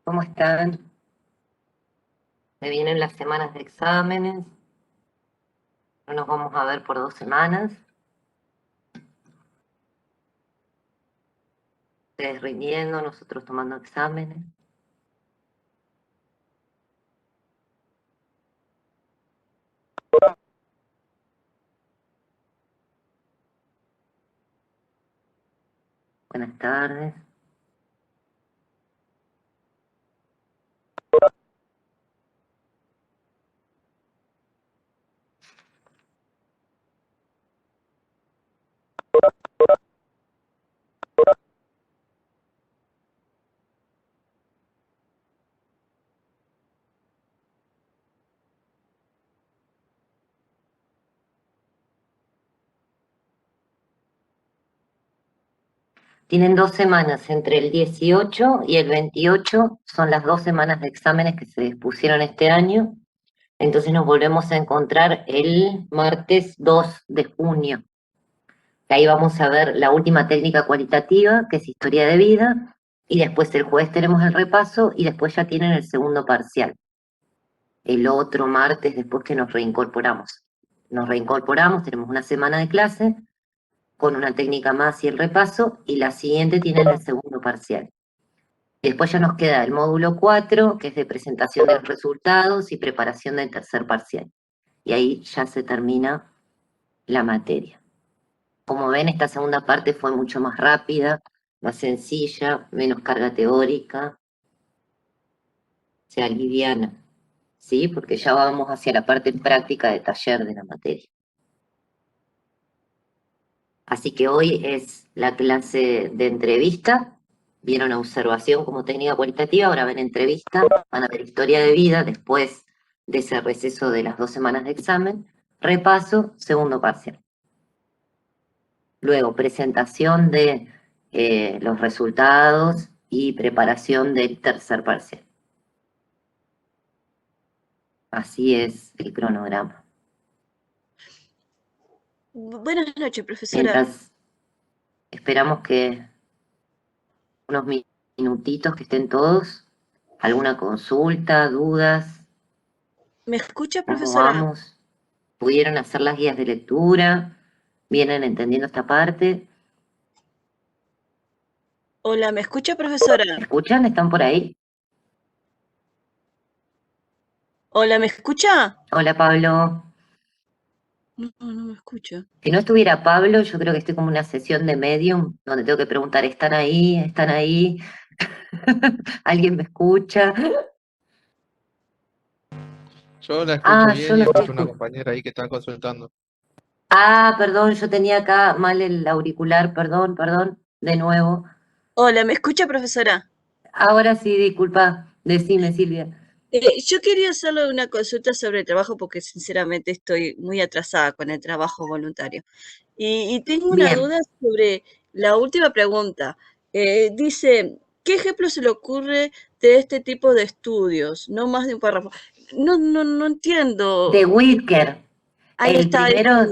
¿Cómo están? Me vienen las semanas de exámenes. No nos vamos a ver por 2 semanas. Ustedes rindiendo, nosotros tomando exámenes. Buenas tardes. Tienen 2 semanas, entre el 18 y el 28 son las 2 semanas de exámenes que se dispusieron este año. Entonces nos volvemos a encontrar el martes 2 de junio. Ahí vamos a ver la última técnica cualitativa, que es historia de vida, y después el jueves tenemos el repaso y después ya tienen el segundo parcial. El otro martes después que nos reincorporamos. Nos reincorporamos, tenemos una semana de clase con una técnica más y el repaso, y la siguiente tienen el segundo parcial. Y después ya nos queda el módulo 4, que es de presentación de los resultados y preparación del tercer parcial. Y ahí ya se termina la materia. Como ven, esta segunda parte fue mucho más rápida, más sencilla, menos carga teórica, se aliviana, ¿sí? Porque ya vamos hacia la parte práctica de taller de la materia. Así que hoy es la clase de entrevista. Vieron observación como técnica cualitativa, ahora ven entrevista, van a ver historia de vida después de ese receso de las 2 semanas de examen, repaso, segundo parcial. Luego, presentación de los resultados y preparación del tercer parcial. Así es el cronograma. Buenas noches, profesora. Mientras esperamos que unos minutitos que estén todos, alguna consulta, dudas. ¿Me escucha, ¿Cómo profesora? vamos? ¿Pudieron hacer las guías de lectura? ¿Vienen entendiendo esta parte? Hola, ¿me escucha, profesora? ¿Me escuchan? ¿Están por ahí? Hola, ¿me escucha? Hola, Pablo. No me escucha. Si no estuviera Pablo, yo creo que estoy como en una sesión de Medium, donde tengo que preguntar, ¿están ahí? ¿Están ahí? ¿Alguien me escucha? Yo la escucho bien yo y no escucho estoy una compañera ahí que está consultando. Perdón, yo tenía acá mal el auricular, perdón, de nuevo. Hola, ¿me escucha, profesora? Ahora sí, disculpa, decime, Silvia. Yo quería hacerle una consulta sobre el trabajo porque sinceramente estoy muy atrasada con el trabajo voluntario. Y tengo una Bien. duda sobre la última pregunta. Dice, ¿qué ejemplo se le ocurre de este tipo de estudios? No más de un párrafo. No entiendo. De Whitker, Ahí el está. primero,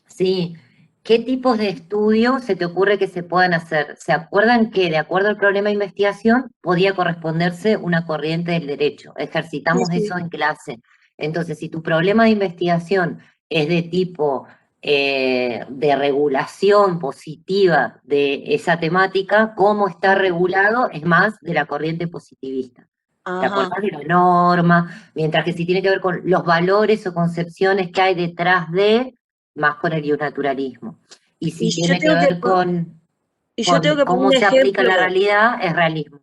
sí. ¿Qué tipos de estudios se te ocurre que se puedan hacer? ¿Se acuerdan que de acuerdo al problema de investigación podía corresponderse una corriente del derecho? Sí, Ejercitamos sí. eso en clase. Entonces, si tu problema de investigación es de tipo de regulación positiva de esa temática, cómo está regulado es más de la corriente positivista. ¿Te Ajá. acordás de la norma? Mientras que si tiene que ver con los valores o concepciones que hay detrás de, más con el naturalismo. Y Y si yo tiene que tengo que, ver y yo tengo que poner cómo un se aplica ejemplo. la realidad, es realismo.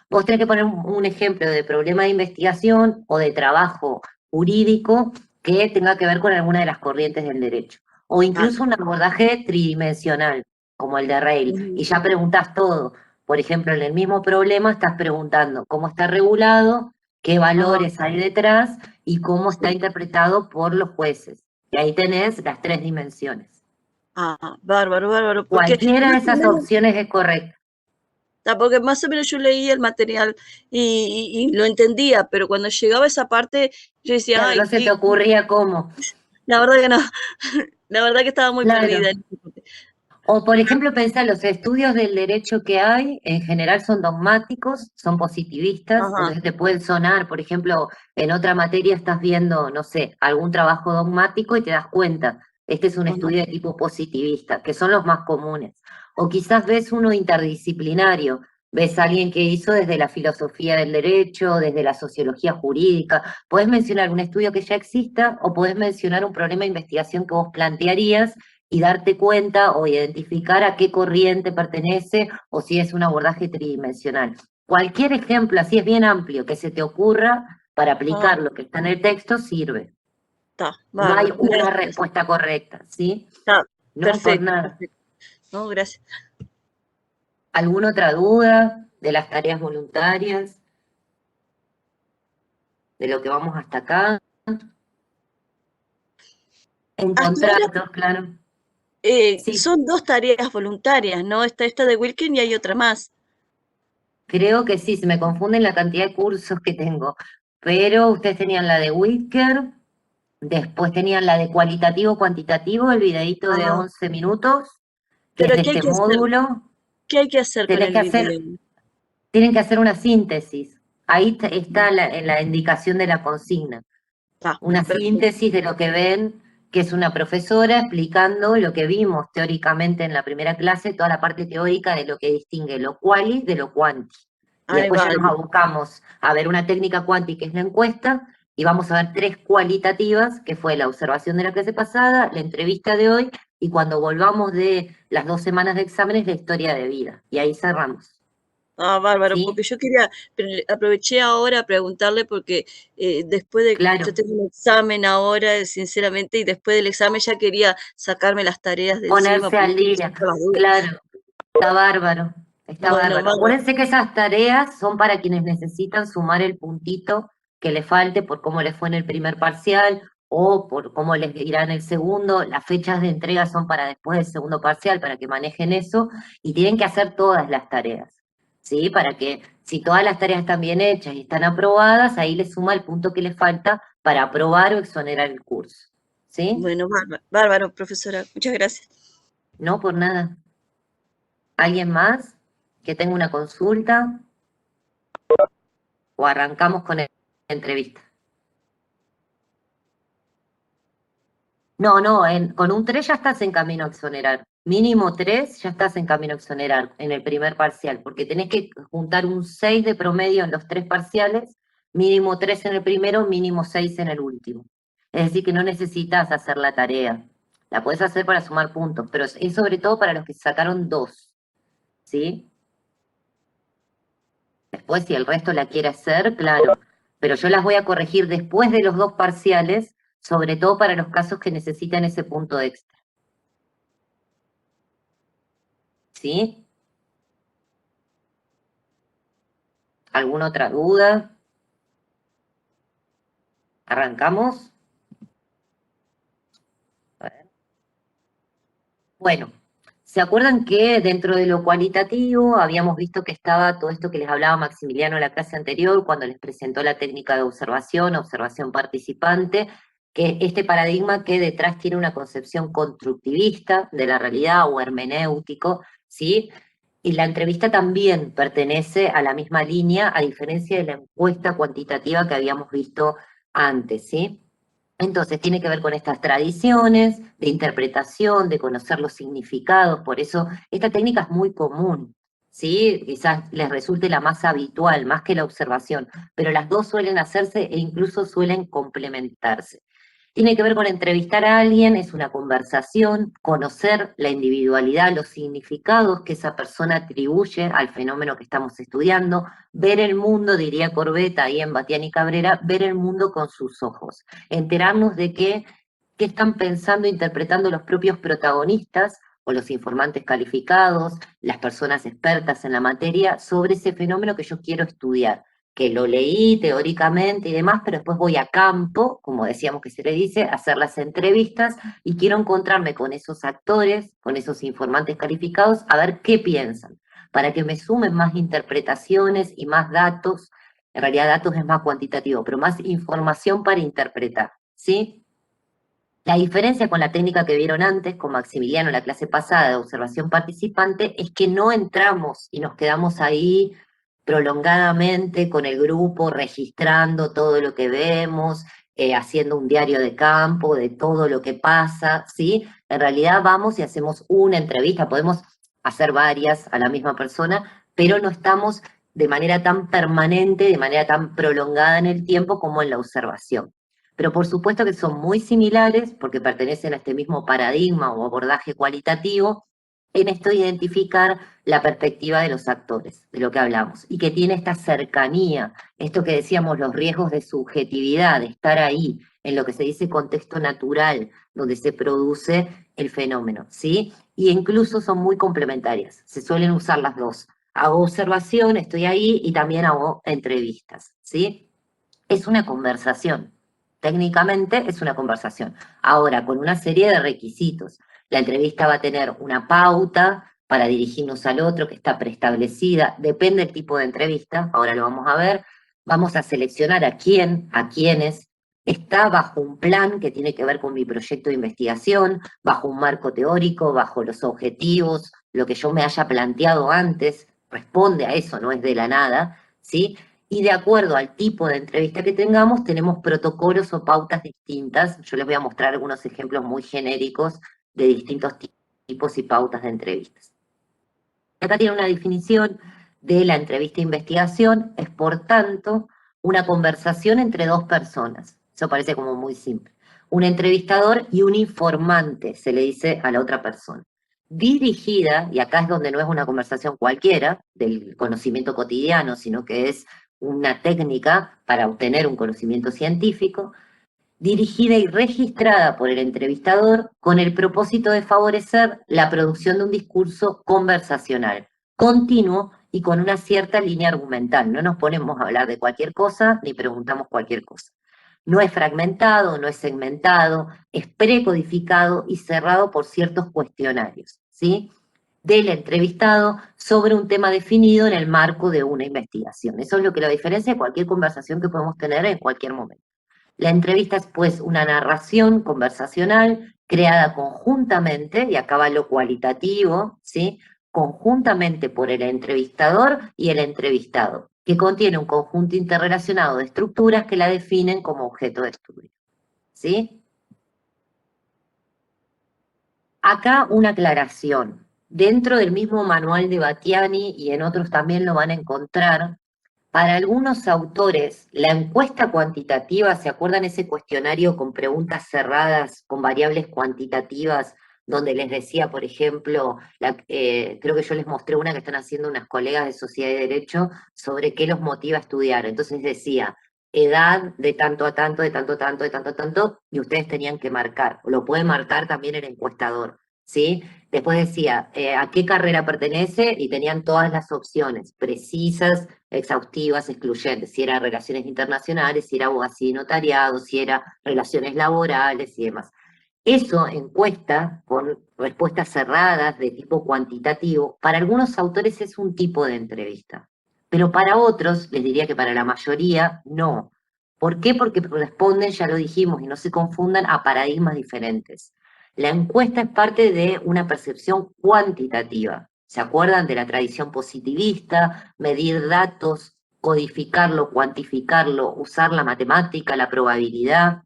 Vos tenés que poner un ejemplo de problema de investigación o de trabajo jurídico que tenga que ver con alguna de las corrientes del derecho. O Ah, incluso un abordaje tridimensional, como el de Rail. Y ya preguntás todo. Por ejemplo, en el mismo problema estás preguntando cómo está regulado, qué ajá, valores hay detrás y cómo está sí. interpretado por los jueces. Y ahí tenés las 3 dimensiones. Bárbaro, bárbaro. Porque Cualquiera de más o esas menos, opciones es correcta. porque más o menos yo leía el material y lo entendía, pero cuando llegaba a esa parte, yo decía, Claro, no ay, se te ocurría cómo. la verdad que no, la verdad que estaba muy perdida Claro. en esa parte. O, por ejemplo, pensar, los estudios del derecho que hay, en general son dogmáticos, son positivistas, Ajá, entonces te pueden sonar, por ejemplo, en otra materia estás viendo, no sé, algún trabajo dogmático y te das cuenta, este es un ajá, estudio de tipo positivista, que son los más comunes. O quizás ves uno interdisciplinario, ves a alguien que hizo desde la filosofía del derecho, desde la sociología jurídica, podés mencionar un estudio que ya exista o podés mencionar un problema de investigación que vos plantearías y darte cuenta o identificar a qué corriente pertenece o si es un abordaje tridimensional. Cualquier ejemplo, así es bien amplio, que se te ocurra para ajá. aplicar lo que está en el texto, sirve. Está, No hay bárbaro. una Gracias. respuesta correcta, ¿sí? Está, No, por perfecto, nada. perfecto. No, gracias. ¿Alguna otra duda de las tareas voluntarias? ¿De lo que vamos hasta acá? En Hasta ahora contratos, claro. Sí, son 2 tareas voluntarias, ¿no? Está esta de Wilkin y hay otra más. creo que sí, se me confunden la cantidad de cursos que tengo. Pero ustedes tenían la de Whitker. Después tenían la de cualitativo, cuantitativo, el videíto de Ajá. 11 minutos, que es Pero de ¿qué hay este que hacer? módulo. ¿Qué hay que hacer con Tenés el que hacer, video? tienen que hacer una síntesis. Ahí está en la indicación de la consigna. Está, Una perfecto. síntesis de lo que ven, que es una profesora explicando lo que vimos teóricamente en la primera clase, toda la parte teórica de lo que distingue lo quali de lo quanti. Y Ahí después va. ya nos abocamos a ver una técnica quanti, que es la encuesta, y vamos a ver 3 cualitativas, que fue la observación de la clase pasada, la entrevista de hoy, y cuando volvamos de las 2 semanas de exámenes, la historia de vida. Y ahí cerramos. Ah, bárbaro, ¿Sí? porque yo quería, pero aproveché ahora a preguntarle porque después de, yo Claro. tengo un examen ahora, sinceramente, y después del examen ya quería sacarme las tareas de encima Ponerse porque al tengo día. todas las dudas. Claro. Está bárbaro, está Bueno, bárbaro. bárbaro. Acuérdense que esas tareas son para quienes necesitan sumar el puntito que le falte por cómo les fue en el primer parcial o por cómo les irá en el segundo. Las fechas de entrega son para después del segundo parcial, para que manejen eso, y tienen que hacer todas las tareas, ¿sí? Para que si todas las tareas están bien hechas y están aprobadas, ahí les suma el punto que les falta para aprobar o exonerar el curso, ¿sí? Bueno, bárbaro, bárbaro, profesora. Muchas gracias. No por nada. ¿Alguien más que tenga una consulta? O arrancamos con la entrevista. No, no, con un 3 ya estás en camino a exonerar. Mínimo 3 ya estás en camino a exonerar en el primer parcial, porque tenés que juntar un 6 de promedio en los 3 parciales, mínimo 3 en el primero, mínimo 6 en el último. Es decir, que no necesitas hacer la tarea. La podés hacer para sumar puntos, pero es sobre todo para los que sacaron 2, ¿sí? Después, si el resto la quiere hacer, claro. Pero yo las voy a corregir después de los 2 parciales, sobre todo para los casos que necesitan ese punto extra. ¿Sí? ¿Alguna otra duda? ¿Arrancamos? A ver. Bueno, ¿se acuerdan que dentro de lo cualitativo habíamos visto que estaba todo esto que les hablaba Maximiliano en la clase anterior, cuando les presentó la técnica de observación participante, que este paradigma que detrás tiene una concepción constructivista de la realidad o hermenéutico, ¿sí? Y la entrevista también pertenece a la misma línea, a diferencia de la encuesta cuantitativa que habíamos visto antes, ¿sí? Entonces tiene que ver con estas tradiciones de interpretación, de conocer los significados, por eso esta técnica es muy común, ¿sí? Quizás les resulte la más habitual, más que la observación, pero las dos suelen hacerse e incluso suelen complementarse. Tiene que ver con entrevistar a alguien, es una conversación, conocer la individualidad, los significados que esa persona atribuye al fenómeno que estamos estudiando, ver el mundo, diría Corbetta ahí en Batián y Cabrera, ver el mundo con sus ojos, enterarnos de qué están pensando, interpretando los propios protagonistas o los informantes calificados, las personas expertas en la materia, sobre ese fenómeno que yo quiero estudiar, que lo leí teóricamente y demás, pero después voy a campo, como decíamos que se le dice, a hacer las entrevistas y quiero encontrarme con esos actores, con esos informantes calificados, a ver qué piensan, para que me sumen más interpretaciones y más datos. En realidad datos es más cuantitativo, pero más información para interpretar, ¿sí? La diferencia con la técnica que vieron antes, con Maximiliano en la clase pasada de observación participante, es que no entramos y nos quedamos ahí prolongadamente con el grupo, registrando todo lo que vemos, haciendo un diario de campo de todo lo que pasa, ¿sí? En realidad vamos y hacemos una entrevista, podemos hacer varias a la misma persona, pero no estamos de manera tan permanente, de manera tan prolongada en el tiempo como en la observación. Pero por supuesto que son muy similares porque pertenecen a este mismo paradigma o abordaje cualitativo en esto de identificar la perspectiva de los actores, de lo que hablamos, y que tiene esta cercanía, esto que decíamos, los riesgos de subjetividad, de estar ahí, en lo que se dice contexto natural, donde se produce el fenómeno, ¿sí? Y incluso son muy complementarias, se suelen usar las dos. Hago observación, estoy ahí, y también hago entrevistas, ¿sí? Es una conversación. Técnicamente es una conversación. Ahora, con una serie de requisitos. La entrevista va a tener una pauta para dirigirnos al otro que está preestablecida. Depende del tipo de entrevista. Ahora lo vamos a ver. Vamos a seleccionar a quién, a quiénes. Está bajo un plan que tiene que ver con mi proyecto de investigación, bajo un marco teórico, bajo los objetivos, lo que yo me haya planteado antes. Responde a eso, no es de la nada, ¿sí? Y de acuerdo al tipo de entrevista que tengamos, tenemos protocolos o pautas distintas. Yo les voy a mostrar algunos ejemplos muy genéricos de distintos tipos y pautas de entrevistas. Acá tiene una definición de la entrevista de investigación, es por tanto una conversación entre dos personas. Eso parece como muy simple. Un entrevistador y un informante, se le dice a la otra persona. Dirigida, y acá es donde no es una conversación cualquiera del conocimiento cotidiano, sino que es una técnica para obtener un conocimiento científico, dirigida y registrada por el entrevistador con el propósito de favorecer la producción de un discurso conversacional, continuo y con una cierta línea argumental. No nos ponemos a hablar de cualquier cosa ni preguntamos cualquier cosa. No es fragmentado, no es segmentado, es precodificado y cerrado por ciertos cuestionarios, ¿sí? Del entrevistado sobre un tema definido en el marco de una investigación. Eso es lo que la diferencia de cualquier conversación que podemos tener en cualquier momento. La entrevista es pues una narración conversacional creada conjuntamente, y acá va lo cualitativo, ¿sí? Conjuntamente por el entrevistador y el entrevistado, que contiene un conjunto interrelacionado de estructuras que la definen como objeto de estudio, ¿sí? Acá una aclaración. Dentro del mismo manual de Battiani, y en otros también lo van a encontrar, para algunos autores, la encuesta cuantitativa, ¿se acuerdan ese cuestionario con preguntas cerradas, con variables cuantitativas, donde les decía, por ejemplo, creo que yo les mostré una que están haciendo unas colegas de Sociedad y Derecho sobre qué los motiva a estudiar? Entonces decía, edad de tanto a tanto, de tanto a tanto, de tanto a tanto, y ustedes tenían que marcar, o lo puede marcar también el encuestador, ¿sí? Después decía, ¿a qué carrera pertenece? Y tenían todas las opciones, precisas, exhaustivas, excluyentes, si era relaciones internacionales, si era abogacía y notariado, si era relaciones laborales y demás. Eso, encuesta con respuestas cerradas de tipo cuantitativo, para algunos autores es un tipo de entrevista, pero para otros, les diría que para la mayoría, no. ¿Por qué? Porque responden, ya lo dijimos, y no se confundan, a paradigmas diferentes. La encuesta es parte de una percepción cuantitativa. ¿Se acuerdan de la tradición positivista? Medir datos, codificarlo, cuantificarlo, usar la matemática, la probabilidad.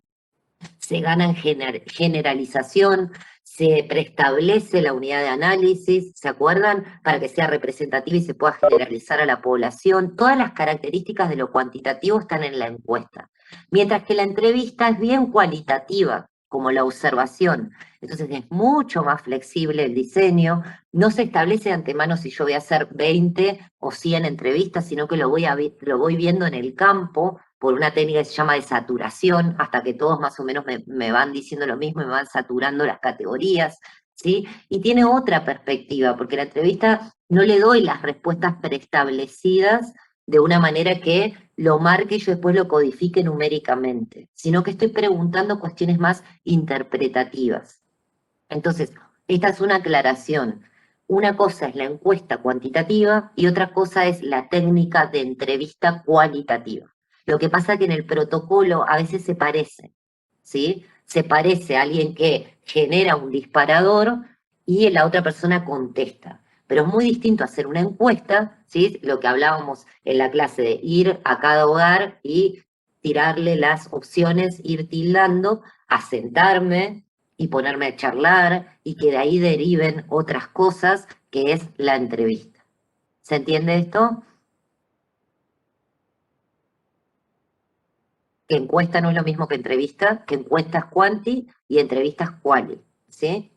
Se gana en generalización, se preestablece la unidad de análisis, ¿se acuerdan? Para que sea representativa y se pueda generalizar a la población. Todas las características de lo cuantitativo están en la encuesta. Mientras que la entrevista es bien cualitativa, como la observación. Entonces es mucho más flexible el diseño, no se establece de antemano si yo voy a hacer 20 o 100 entrevistas, sino que lo voy viendo en el campo por una técnica que se llama de saturación, hasta que todos más o menos me van diciendo lo mismo y me van saturando las categorías, ¿sí? Y tiene otra perspectiva, porque la entrevista no le doy las respuestas preestablecidas de una manera que lo marque y yo después lo codifique numéricamente, sino que estoy preguntando cuestiones más interpretativas. Entonces, esta es una aclaración. Una cosa es la encuesta cuantitativa y otra cosa es la técnica de entrevista cualitativa. Lo que pasa es que en el protocolo a veces se parece, ¿sí? se parece a alguien que genera un disparador y la otra persona contesta. Pero es muy distinto hacer una encuesta, ¿sí? Lo que hablábamos en la clase de ir a cada hogar y tirarle las opciones, ir tildando, a sentarme y ponerme a charlar y que de ahí deriven otras cosas, que es la entrevista. ¿Se entiende esto? Que encuesta no es lo mismo que entrevista, que encuestas quanti y entrevistas quali, ¿sí?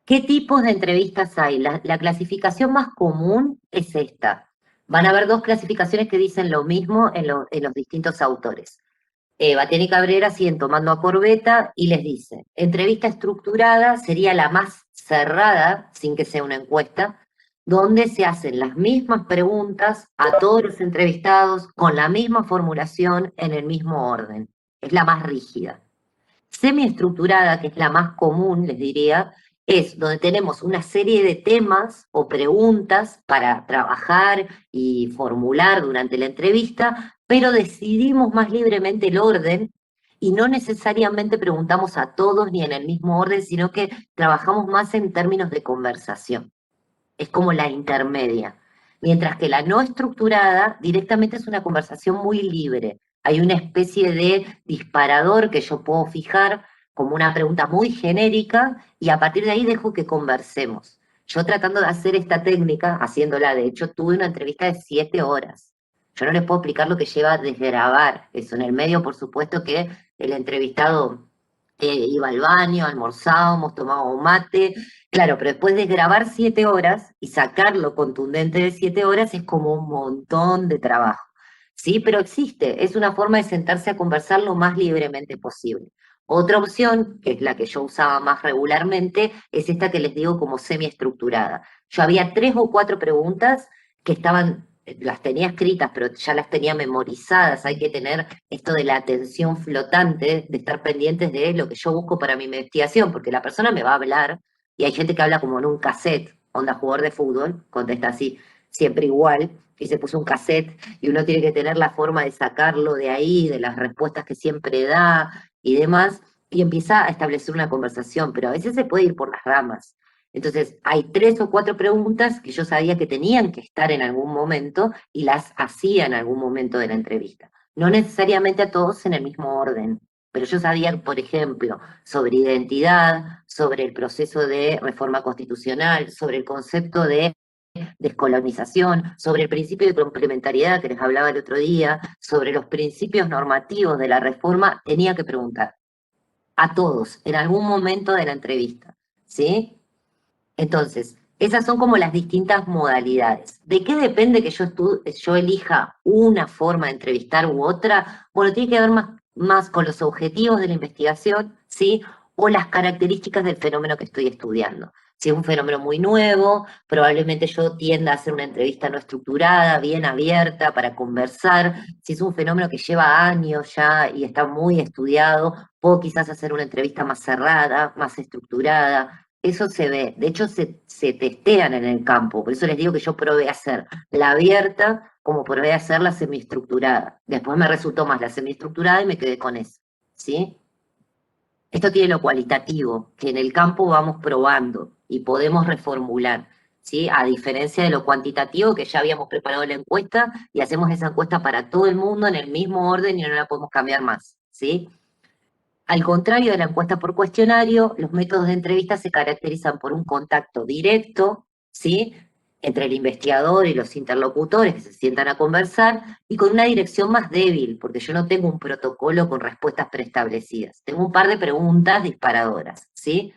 ¿Qué tipos de entrevistas hay? La clasificación más común es esta. Van a haber dos clasificaciones que dicen lo mismo en los distintos autores. Bastián y Cabrera siguen tomando a Corbeta y les dice, entrevista estructurada sería la más cerrada, sin que sea una encuesta, donde se hacen las mismas preguntas a todos los entrevistados con la misma formulación en el mismo orden. Es la más rígida. Semiestructurada, que es la más común, les diría, es donde tenemos una serie de temas o preguntas para trabajar y formular durante la entrevista, pero decidimos más libremente el orden y no necesariamente preguntamos a todos ni en el mismo orden, sino que trabajamos más en términos de conversación. Es como la intermedia. Mientras que la no estructurada directamente es una conversación muy libre. Hay una especie de disparador que yo puedo fijar como una pregunta muy genérica y a partir de ahí dejo que conversemos. Yo tratando de hacer esta técnica, haciéndola, de hecho tuve una entrevista de 7 horas. Yo no les puedo explicar lo que lleva desgrabar eso. En el medio, por supuesto que el entrevistado iba al baño, almorzábamos, tomábamos mate. Claro, pero después de grabar 7 horas y sacarlo contundente de 7 horas es como un montón de trabajo. Sí, pero existe, es una forma de sentarse a conversar lo más libremente posible. Otra opción, que es la que yo usaba más regularmente, es esta que les digo como semiestructurada. Yo había 3 o 4 preguntas que estaban, las tenía escritas, pero ya las tenía memorizadas. Hay que tener esto de la atención flotante, de estar pendientes de lo que yo busco para mi investigación, porque la persona me va a hablar y hay gente que habla como en un cassette, onda jugador de fútbol, contesta así, siempre igual, y se puso un cassette, y uno tiene que tener la forma de sacarlo de ahí, de las respuestas que siempre da y demás, y empieza a establecer una conversación, pero a veces se puede ir por las ramas. Entonces, hay 3 o 4 preguntas que yo sabía que tenían que estar en algún momento y las hacía en algún momento de la entrevista. No necesariamente a todos en el mismo orden, pero yo sabía, por ejemplo, sobre identidad, sobre el proceso de reforma constitucional, sobre el concepto de descolonización, sobre el principio de complementariedad que les hablaba el otro día, sobre los principios normativos de la reforma, tenía que preguntar a todos en algún momento de la entrevista, ¿sí? Entonces, esas son como las distintas modalidades. ¿De qué depende que yo elija una forma de entrevistar u otra? Bueno, tiene que ver más con los objetivos de la investigación, ¿sí? O las características del fenómeno que estoy estudiando. Si es un fenómeno muy nuevo, probablemente yo tienda a hacer una entrevista no estructurada, bien abierta, para conversar. Si es un fenómeno que lleva años ya y está muy estudiado, puedo quizás hacer una entrevista más cerrada, más estructurada. Eso se ve, de hecho se testean en el campo, por eso les digo que yo probé a hacer la abierta como probé a hacer la semiestructurada. Después me resultó más la semiestructurada y me quedé con eso, ¿sí? Esto tiene lo cualitativo, que en el campo vamos probando y podemos reformular, ¿sí? A diferencia de lo cuantitativo, que ya habíamos preparado la encuesta y hacemos esa encuesta para todo el mundo en el mismo orden y no la podemos cambiar más, ¿sí? Al contrario de la encuesta por cuestionario, los métodos de entrevista se caracterizan por un contacto directo, ¿sí? Entre el investigador y los interlocutores que se sientan a conversar y con una dirección más débil, porque yo no tengo un protocolo con respuestas preestablecidas. Tengo un par de preguntas disparadoras, ¿sí?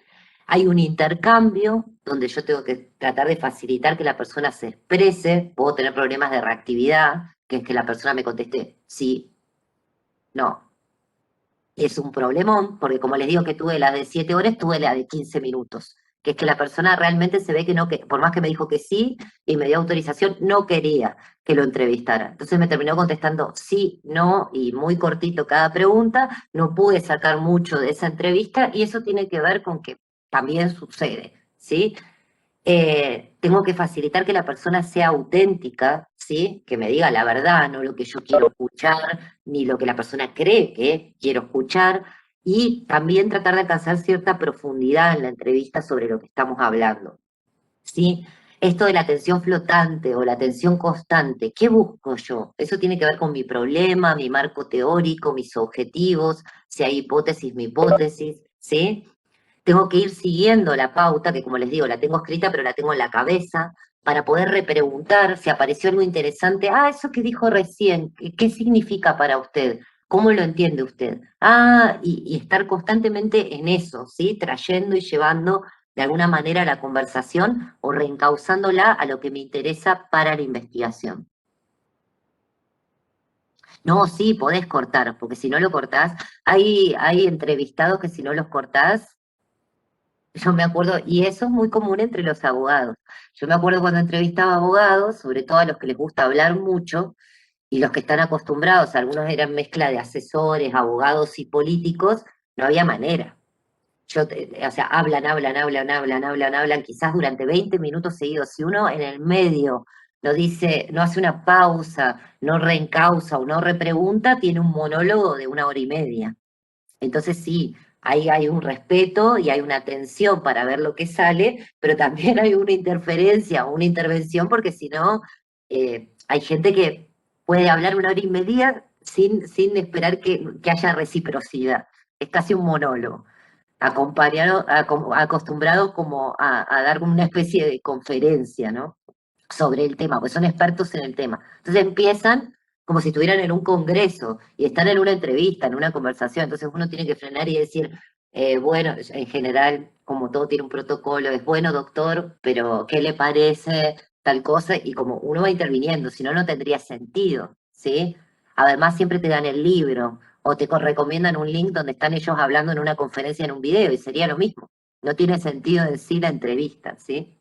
Hay un intercambio donde yo tengo que tratar de facilitar que la persona se exprese, puedo tener problemas de reactividad, que es que la persona me conteste sí, no, es un problemón, porque como les digo que tuve la de 7 horas, tuve la de 15 minutos, que es que la persona realmente se ve que no, que por más que me dijo que sí y me dio autorización, no quería que lo entrevistara. Entonces me terminó contestando sí, no, y muy cortito cada pregunta, no pude sacar mucho de esa entrevista y eso tiene que ver con que también sucede, ¿sí? Tengo que facilitar que la persona sea auténtica, ¿sí? Que me diga la verdad, no lo que yo quiero escuchar, ni lo que la persona cree que quiero escuchar. y también tratar de alcanzar cierta profundidad en la entrevista sobre lo que estamos hablando, ¿sí? Esto de la atención flotante o la atención constante, ¿qué busco yo? Eso tiene que ver con mi problema, mi marco teórico, mis objetivos, si hay hipótesis, mi hipótesis, ¿sí? Tengo que ir siguiendo la pauta, que como les digo, la tengo escrita, pero la tengo en la cabeza, para poder repreguntar si apareció algo interesante. Ah, eso que dijo recién, ¿qué significa para usted? ¿Cómo lo entiende usted? Ah, y estar constantemente en eso, ¿sí? Trayendo y llevando de alguna manera la conversación o reencauzándola a lo que me interesa para la investigación. No, sí, podés cortar, porque si no lo cortás, hay entrevistados que si no los cortás, yo me acuerdo, y eso es muy común entre los abogados. Yo me acuerdo cuando entrevistaba abogados, sobre todo a los que les gusta hablar mucho, y los que están acostumbrados, algunos eran mezcla de asesores, abogados y políticos, no había manera. O sea, hablan, quizás durante 20 minutos seguidos. Si uno en el medio no dice, no hace una pausa, no reencausa o no repregunta, tiene un monólogo de 1 hora y media. Entonces sí, ahí hay un respeto y hay una atención para ver lo que sale, pero también hay una interferencia o una intervención, porque si no, hay gente que puede hablar 1 hora y media sin esperar que haya reciprocidad. Es casi un monólogo, acostumbrado como a dar una especie de conferencia, ¿no? Sobre el tema, pues son expertos en el tema. Entonces empiezan como si estuvieran en un congreso y están en una entrevista, en una conversación. Entonces uno tiene que frenar y decir, bueno, en general, como todo tiene un protocolo, es bueno, doctor, pero ¿qué le parece tal cosa? Y como uno va interviniendo, si no, no tendría sentido, ¿sí? Además, siempre te dan el libro o te recomiendan un link donde están ellos hablando en una conferencia, en un video, y sería lo mismo. No tiene sentido en sí la entrevista, ¿sí?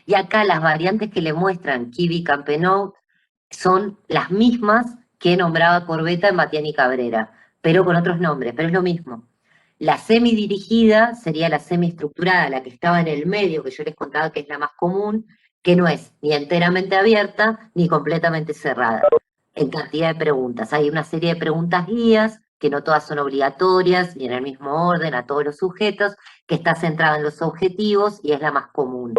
Y acá las variantes que le muestran Kivi Campenou son las mismas que nombraba Corbetta en Batián y Cabrera, pero con otros nombres, pero es lo mismo. La semidirigida sería la semiestructurada, la que estaba en el medio, que yo les contaba que es la más común, que no es ni enteramente abierta ni completamente cerrada en cantidad de preguntas. Hay una serie de preguntas guías, que no todas son obligatorias, ni en el mismo orden a todos los sujetos, que está centrada en los objetivos y es la más común.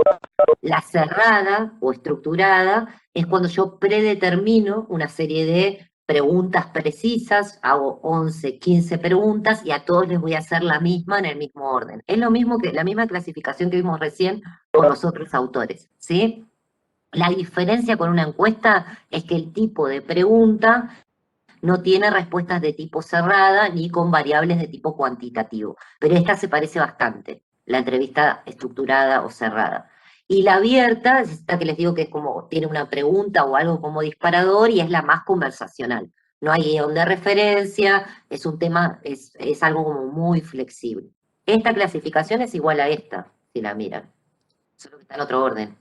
La cerrada o estructurada es cuando yo predetermino una serie de preguntas precisas, hago 11, 15 preguntas y a todos les voy a hacer la misma en el mismo orden. Es lo mismo que la misma clasificación que vimos recién con los otros autores, ¿sí? La diferencia con una encuesta es que el tipo de pregunta no tiene respuestas de tipo cerrada ni con variables de tipo cuantitativo, pero esta se parece bastante, la entrevista estructurada o cerrada. Y la abierta es esta que les digo que es como, tiene una pregunta o algo como disparador y es la más conversacional. No hay guión de referencia, es un tema, es algo como muy flexible. Esta clasificación es igual a esta, si la miran, solo que está en otro orden.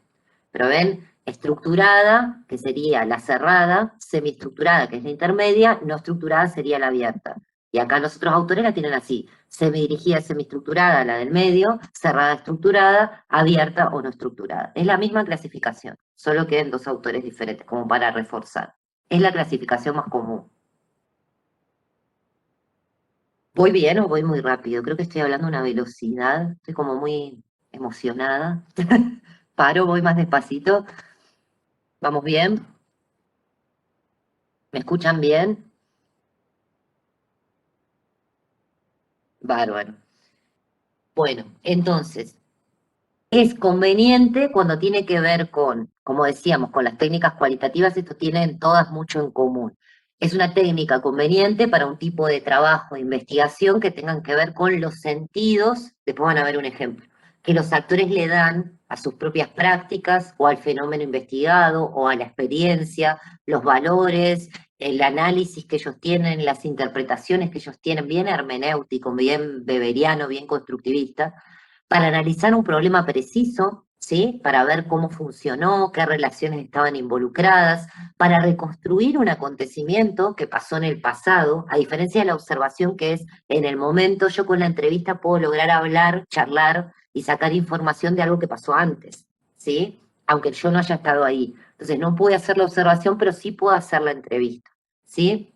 Pero ven, estructurada, que sería la cerrada, semiestructurada, que es la intermedia, no estructurada sería la abierta. Y acá los otros autores la tienen así, semidirigida, semiestructurada, la del medio, cerrada, estructurada, abierta o no estructurada. Es la misma clasificación, solo que en dos autores diferentes, como para reforzar. Es la clasificación más común. ¿Voy bien o voy muy rápido? Creo que estoy hablando a una velocidad, estoy como muy emocionada. Paro, voy más despacito. ¿Vamos bien? ¿Me escuchan bien? Bárbaro. Bueno, entonces, es conveniente cuando tiene que ver con, como decíamos, con las técnicas cualitativas, esto tienen todas mucho en común. Es una técnica conveniente para un tipo de trabajo de investigación que tengan que ver con los sentidos, después van a ver un ejemplo, que los actores le dan a sus propias prácticas o al fenómeno investigado o a la experiencia, los valores, el análisis que ellos tienen, las interpretaciones que ellos tienen, bien hermenéutico, bien beberiano, bien constructivista, para analizar un problema preciso, ¿sí? Para ver cómo funcionó, qué relaciones estaban involucradas, para reconstruir un acontecimiento que pasó en el pasado, a diferencia de la observación que es en el momento, yo con la entrevista puedo lograr hablar, charlar y sacar información de algo que pasó antes, ¿sí? Aunque yo no haya estado ahí. Entonces no pude hacer la observación, pero sí puedo hacer la entrevista, ¿sí?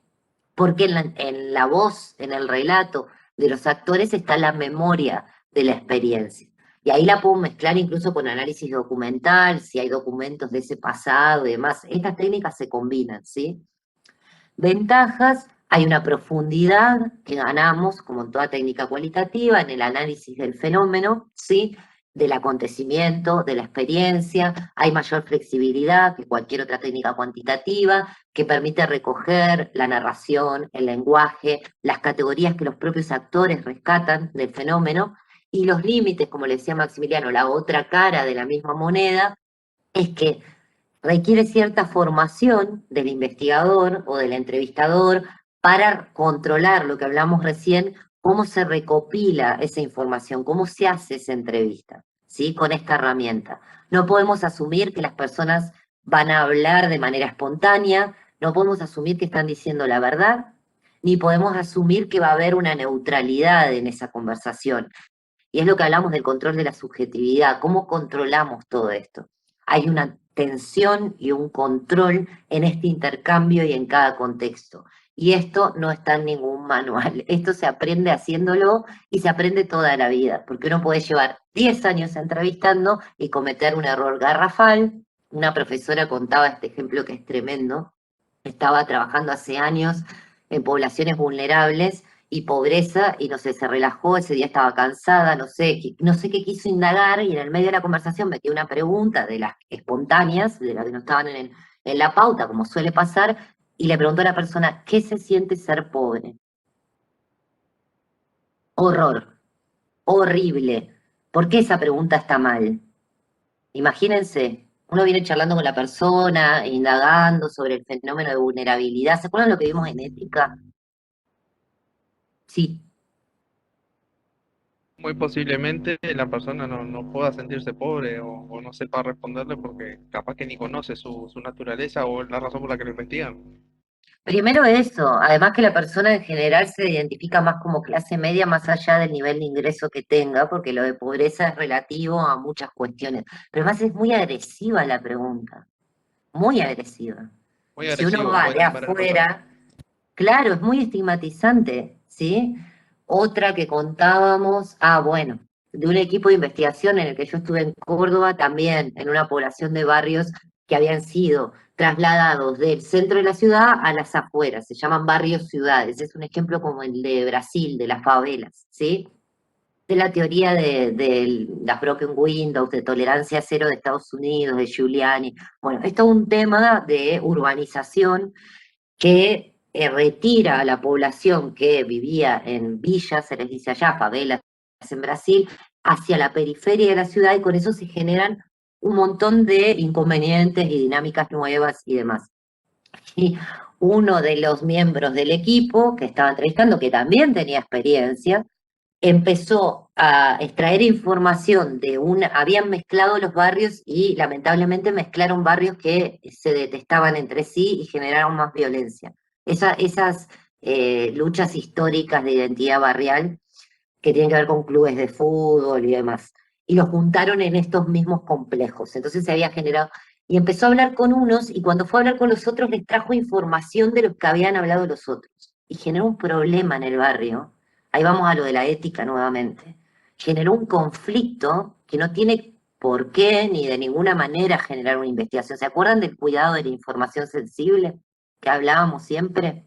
Porque en la voz, en el relato, de los actores está la memoria de la experiencia. Y ahí la puedo mezclar incluso con análisis documental, si hay documentos de ese pasado y demás. Estas técnicas se combinan, ¿sí? Ventajas, hay una profundidad que ganamos, como en toda técnica cualitativa, en el análisis del fenómeno, ¿sí? Del acontecimiento, de la experiencia, hay mayor flexibilidad que cualquier otra técnica cuantitativa, que permite recoger la narración, el lenguaje, las categorías que los propios actores rescatan del fenómeno, y los límites, como le decía Maximiliano, la otra cara de la misma moneda, es que requiere cierta formación del investigador o del entrevistador para controlar lo que hablamos recién, cómo se recopila esa información, cómo se hace esa entrevista, ¿sí? Con esta herramienta. No podemos asumir que las personas van a hablar de manera espontánea, no podemos asumir que están diciendo la verdad, ni podemos asumir que va a haber una neutralidad en esa conversación. Y es lo que hablamos del control de la subjetividad, cómo controlamos todo esto. Hay una tensión y un control en este intercambio y en cada contexto. Y esto no está en ningún manual. Esto se aprende haciéndolo y se aprende toda la vida, porque uno puede llevar 10 años entrevistando y cometer un error garrafal. Una profesora contaba este ejemplo que es tremendo. Estaba trabajando hace años en poblaciones vulnerables y pobreza, y no sé, se relajó, ese día estaba cansada, no sé qué quiso indagar, y en el medio de la conversación metió una pregunta de las espontáneas, de las que no estaban en la pauta, como suele pasar, y le preguntó a la persona, ¿qué se siente ser pobre? Horror, horrible. ¿Por qué esa pregunta está mal? Imagínense, uno viene charlando con la persona, indagando sobre el fenómeno de vulnerabilidad. ¿Se acuerdan lo que vimos en ética? Sí. Muy posiblemente la persona no pueda sentirse pobre o no sepa responderle porque capaz que ni conoce su naturaleza o la razón por la que lo investigan. Primero eso, además que la persona en general se identifica más como clase media más allá del nivel de ingreso que tenga, porque lo de pobreza es relativo a muchas cuestiones. Pero además es muy agresiva la pregunta, muy agresiva. Muy Si uno agresivo, va puede de lastimar el otro. afuera, claro, es muy estigmatizante, ¿sí? Otra que contábamos, bueno, de un equipo de investigación en el que yo estuve en Córdoba, también en una población de barrios que habían sido trasladados del centro de la ciudad a las afueras, se llaman barrios ciudades, es un ejemplo como el de Brasil, de las favelas, ¿sí? De la teoría de las broken windows, de tolerancia cero de Estados Unidos, de Giuliani. Bueno, esto es un tema de urbanización que retira a la población que vivía en villas, se les dice allá, favelas en Brasil, hacia la periferia de la ciudad, y con eso se generan un montón de inconvenientes y dinámicas nuevas y demás. Y uno de los miembros del equipo que estaba entrevistando, que también tenía experiencia, empezó a extraer información habían mezclado los barrios y lamentablemente mezclaron barrios que se detestaban entre sí y generaron más violencia. Esas luchas históricas de identidad barrial que tienen que ver con clubes de fútbol y demás. Y los juntaron en estos mismos complejos. Entonces se había generado, y empezó a hablar con unos, y cuando fue a hablar con los otros les trajo información de los que habían hablado los otros. Y generó un problema en el barrio. Ahí vamos a lo de la ética nuevamente. Generó un conflicto que no tiene por qué ni de ninguna manera generar una investigación. ¿Se acuerdan del cuidado de la información sensible que hablábamos siempre?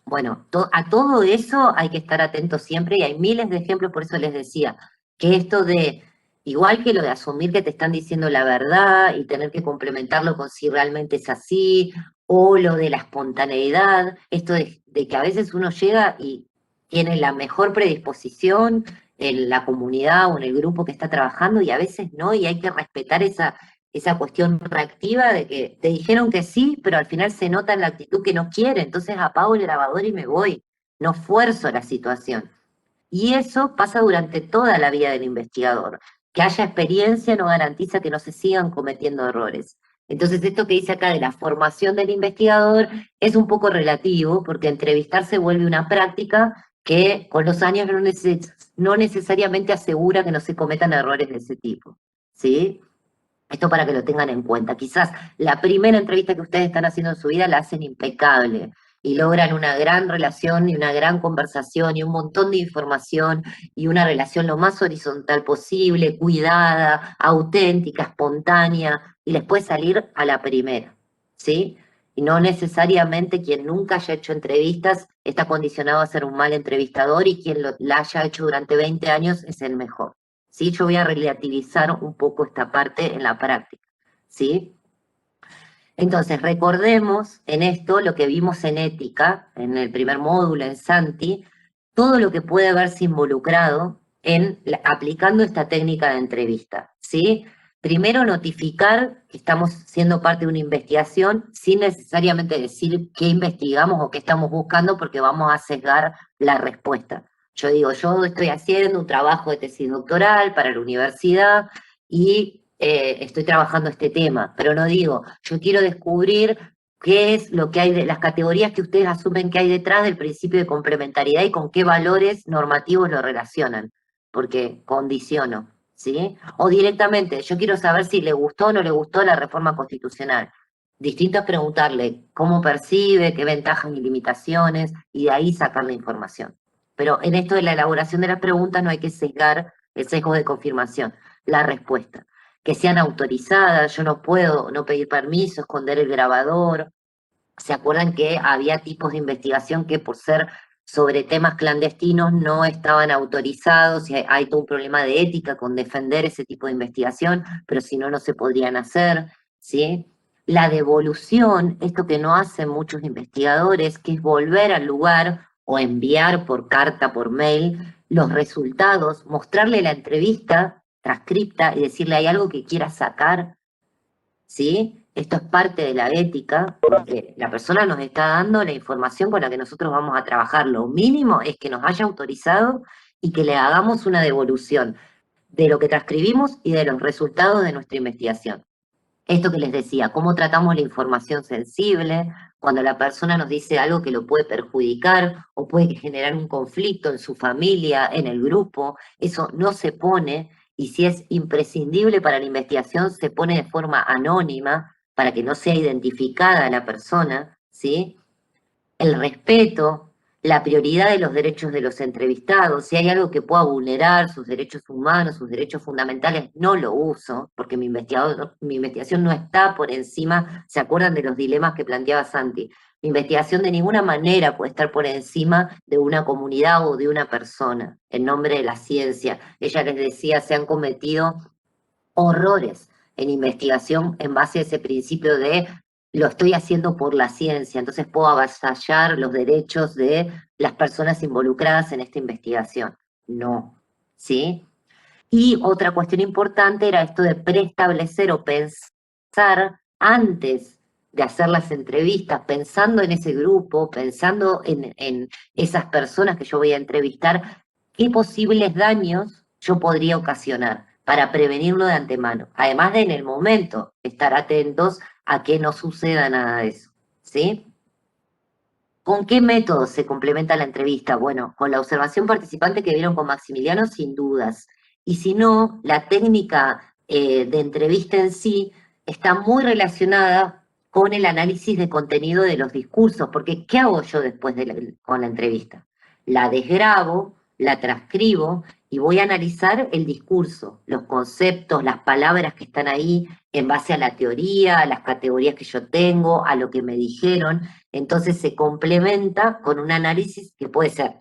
Bueno, a todo eso hay que estar atentos siempre y hay miles de ejemplos, por eso les decía, que esto de, igual que lo de asumir que te están diciendo la verdad y tener que complementarlo con si realmente es así, o lo de la espontaneidad, esto de que a veces uno llega y tiene la mejor predisposición en la comunidad o en el grupo que está trabajando y a veces no, y hay que respetar esa cuestión reactiva de que te dijeron que sí, pero al final se nota en la actitud que no quiere, entonces apago el grabador y me voy, no fuerzo la situación. Y eso pasa durante toda la vida del investigador. Que haya experiencia no garantiza que no se sigan cometiendo errores. Entonces, esto que dice acá de la formación del investigador es un poco relativo, porque entrevistar se vuelve una práctica que con los años no necesariamente asegura que no se cometan errores de ese tipo. ¿Sí? Esto para que lo tengan en cuenta. Quizás la primera entrevista que ustedes están haciendo en su vida la hacen impecable, y logran una gran relación y una gran conversación y un montón de información y una relación lo más horizontal posible, cuidada, auténtica, espontánea, y les puede salir a la primera, ¿sí? Y no necesariamente quien nunca haya hecho entrevistas está condicionado a ser un mal entrevistador y quien la haya hecho durante 20 años es el mejor, ¿sí? Yo voy a relativizar un poco esta parte en la práctica, ¿sí? Entonces, recordemos en esto lo que vimos en ética, en el primer módulo, en Santi, todo lo que puede haberse involucrado en aplicando esta técnica de entrevista, ¿sí? Primero, notificar que estamos siendo parte de una investigación sin necesariamente decir qué investigamos o qué estamos buscando porque vamos a sesgar la respuesta. Yo digo, yo estoy haciendo un trabajo de tesis doctoral para la universidad y estoy trabajando este tema, pero no digo, yo quiero descubrir qué es lo que hay de las categorías que ustedes asumen que hay detrás del principio de complementariedad y con qué valores normativos lo relacionan, porque condiciono, ¿sí? O directamente, yo quiero saber si le gustó o no le gustó la reforma constitucional. Distinto es preguntarle cómo percibe, qué ventajas y limitaciones, y de ahí sacar la información. Pero en esto de la elaboración de las preguntas no hay que sesgar el sesgo de confirmación, la respuesta. Que sean autorizadas, yo no puedo no pedir permiso, esconder el grabador. ¿Se acuerdan que había tipos de investigación que por ser sobre temas clandestinos no estaban autorizados y hay todo un problema de ética con defender ese tipo de investigación, pero si no, no se podrían hacer, ¿sí? La devolución, esto que no hacen muchos investigadores, que es volver al lugar o enviar por carta, por mail, los resultados, mostrarle la entrevista transcripta y decirle, ¿hay algo que quieras sacar? ¿Sí? Esto es parte de la ética, porque la persona nos está dando la información con la que nosotros vamos a trabajar. Lo mínimo es que nos haya autorizado y que le hagamos una devolución de lo que transcribimos y de los resultados de nuestra investigación. Esto que les decía, cómo tratamos la información sensible, cuando la persona nos dice algo que lo puede perjudicar o puede generar un conflicto en su familia, en el grupo, eso no se pone, y si es imprescindible para la investigación, se pone de forma anónima para que no sea identificada la persona, ¿sí? El respeto, la prioridad de los derechos de los entrevistados. Si hay algo que pueda vulnerar sus derechos humanos, sus derechos fundamentales, no lo uso, porque mi investigación no está por encima. ¿Se acuerdan de los dilemas que planteaba Santi? Mi investigación de ninguna manera puede estar por encima de una comunidad o de una persona, en nombre de la ciencia. Ella les decía, se han cometido horrores en investigación en base a ese principio de lo estoy haciendo por la ciencia, entonces puedo avasallar los derechos de las personas involucradas en esta investigación. No, ¿sí? Y otra cuestión importante era esto de preestablecer o pensar antes de hacer las entrevistas, pensando en ese grupo, pensando en esas personas que yo voy a entrevistar, qué posibles daños yo podría ocasionar para prevenirlo de antemano. Además de en el momento estar atentos a que no suceda nada de eso, ¿sí? ¿Con qué método se complementa la entrevista? Bueno, con la observación participante que vieron con Maximiliano, sin dudas. Y si no, la técnica de entrevista en sí está muy relacionada con el análisis de contenido de los discursos, porque ¿qué hago yo después con la entrevista? La desgrabo, la transcribo y voy a analizar el discurso, los conceptos, las palabras que están ahí en base a la teoría, a las categorías que yo tengo, a lo que me dijeron. Entonces se complementa con un análisis que puede ser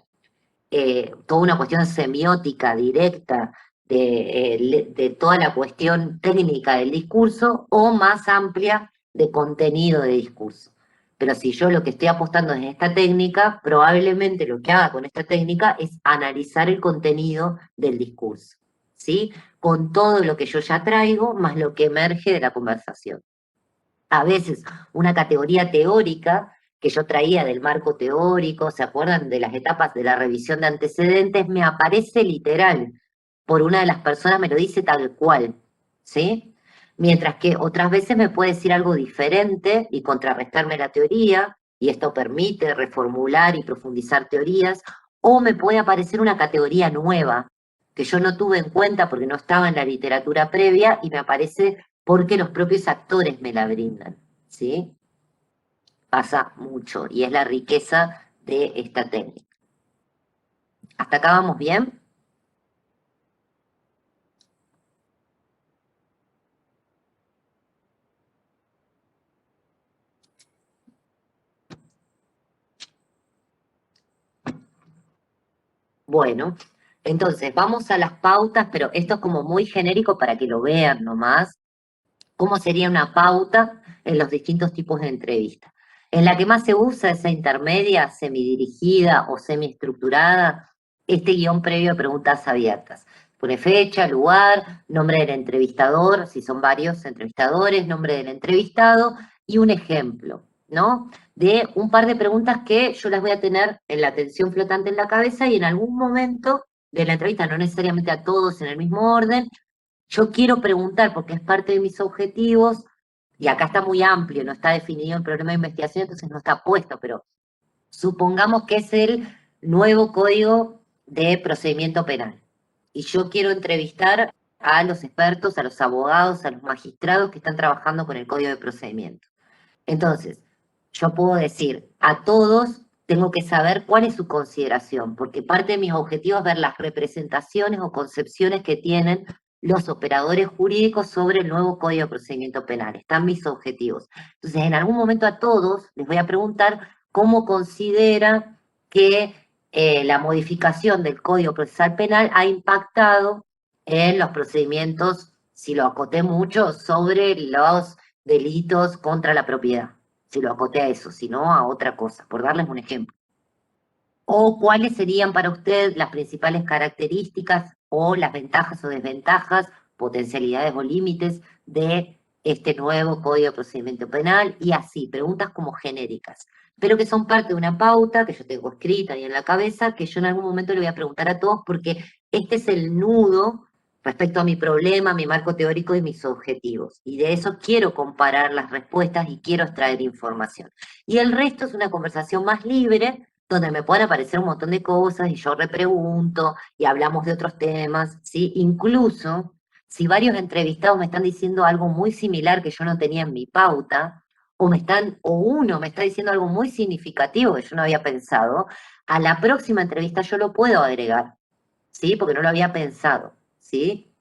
toda una cuestión semiótica directa de toda la cuestión técnica del discurso o más amplia de contenido de discurso. Pero si yo lo que estoy apostando es esta técnica, probablemente lo que haga con esta técnica es analizar el contenido del discurso, ¿sí? Con todo lo que yo ya traigo, más lo que emerge de la conversación. A veces una categoría teórica que yo traía del marco teórico, ¿se acuerdan de las etapas de la revisión de antecedentes? Me aparece literal, por una de las personas me lo dice tal cual, ¿sí? Mientras que otras veces me puede decir algo diferente y contrarrestarme la teoría, y esto permite reformular y profundizar teorías, o me puede aparecer una categoría nueva que yo no tuve en cuenta porque no estaba en la literatura previa y me aparece porque los propios actores me la brindan, ¿sí? Pasa mucho y es la riqueza de esta técnica. ¿Hasta acá vamos bien? Bueno, entonces vamos a las pautas, pero esto es como muy genérico para que lo vean nomás. ¿Cómo sería una pauta en los distintos tipos de entrevistas? En la que más se usa esa intermedia, semidirigida o semiestructurada, este guión previo de preguntas abiertas. Pone fecha, lugar, nombre del entrevistador, si son varios entrevistadores, nombre del entrevistado y un ejemplo, ¿no? De un par de preguntas que yo las voy a tener en la atención flotante en la cabeza y en algún momento de la entrevista, no necesariamente a todos en el mismo orden, yo quiero preguntar, porque es parte de mis objetivos, y acá está muy amplio, no está definido el programa de investigación, entonces no está puesto, pero supongamos que es el nuevo código de procedimiento penal. Y yo quiero entrevistar a los expertos, a los abogados, a los magistrados que están trabajando con el código de procedimiento. Entonces, yo puedo decir, a todos tengo que saber cuál es su consideración, porque parte de mis objetivos es ver las representaciones o concepciones que tienen los operadores jurídicos sobre el nuevo Código de Procedimiento Penal. Están mis objetivos. Entonces, en algún momento a todos les voy a preguntar cómo considera que la modificación del Código Procesal Penal ha impactado en los procedimientos, si lo acoté mucho, sobre los delitos contra la propiedad, si lo acoté a eso, si no a otra cosa, por darles un ejemplo. O cuáles serían para usted las principales características o las ventajas o desventajas, potencialidades o límites de este nuevo Código de Procedimiento Penal, y así, preguntas como genéricas, pero que son parte de una pauta que yo tengo escrita ahí en la cabeza, que yo en algún momento le voy a preguntar a todos, porque este es el nudo respecto a mi problema, mi marco teórico y mis objetivos. Y de eso quiero comparar las respuestas y quiero extraer información. Y el resto es una conversación más libre, donde me pueden aparecer un montón de cosas y yo repregunto y hablamos de otros temas, ¿sí? Incluso si varios entrevistados me están diciendo algo muy similar que yo no tenía en mi pauta, o uno me está diciendo algo muy significativo que yo no había pensado, a la próxima entrevista yo lo puedo agregar, ¿sí? Porque no lo había pensado, ¿sí?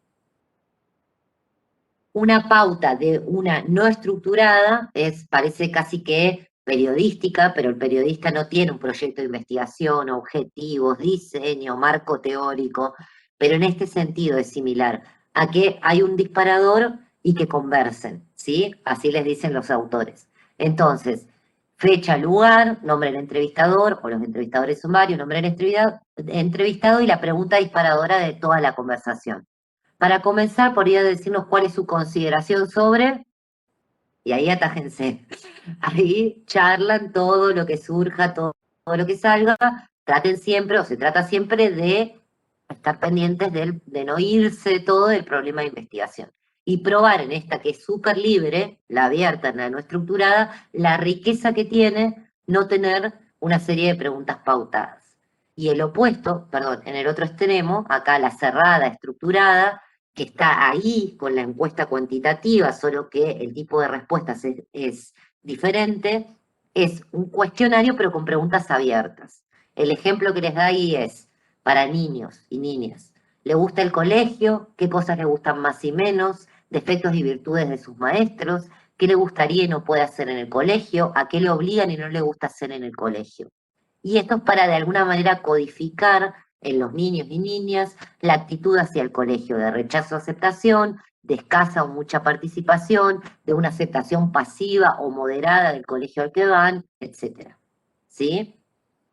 Una pauta de una no estructurada parece casi que periodística, pero el periodista no tiene un proyecto de investigación, objetivos, diseño, marco teórico, pero en este sentido es similar a que hay un disparador y que conversen, ¿sí? Así les dicen los autores. Entonces, fecha, lugar, nombre del entrevistador, o los entrevistadores son varios, nombre del entrevistado y la pregunta disparadora de toda la conversación. Para comenzar, podría decirnos cuál es su consideración sobre, y ahí atájense, ahí charlan todo lo que surja, todo lo que salga, traten siempre, o se trata siempre de estar pendientes de no irse de todo del problema de investigación. Y probar en esta que es súper libre, la abierta, la no estructurada, la riqueza que tiene no tener una serie de preguntas pautadas. Y el opuesto, perdón, en el otro extremo, acá la cerrada, estructurada, que está ahí con la encuesta cuantitativa, solo que el tipo de respuestas es diferente, es un cuestionario pero con preguntas abiertas. El ejemplo que les da ahí es para niños y niñas. ¿Le gusta el colegio? ¿Qué cosas le gustan más y menos? ¿Defectos y virtudes de sus maestros? ¿Qué le gustaría y no puede hacer en el colegio? ¿A qué le obligan y no le gusta hacer en el colegio? Y esto es para de alguna manera codificar en los niños y niñas la actitud hacia el colegio de rechazo o aceptación, de escasa o mucha participación, de una aceptación pasiva o moderada del colegio al que van, etc. ¿Sí?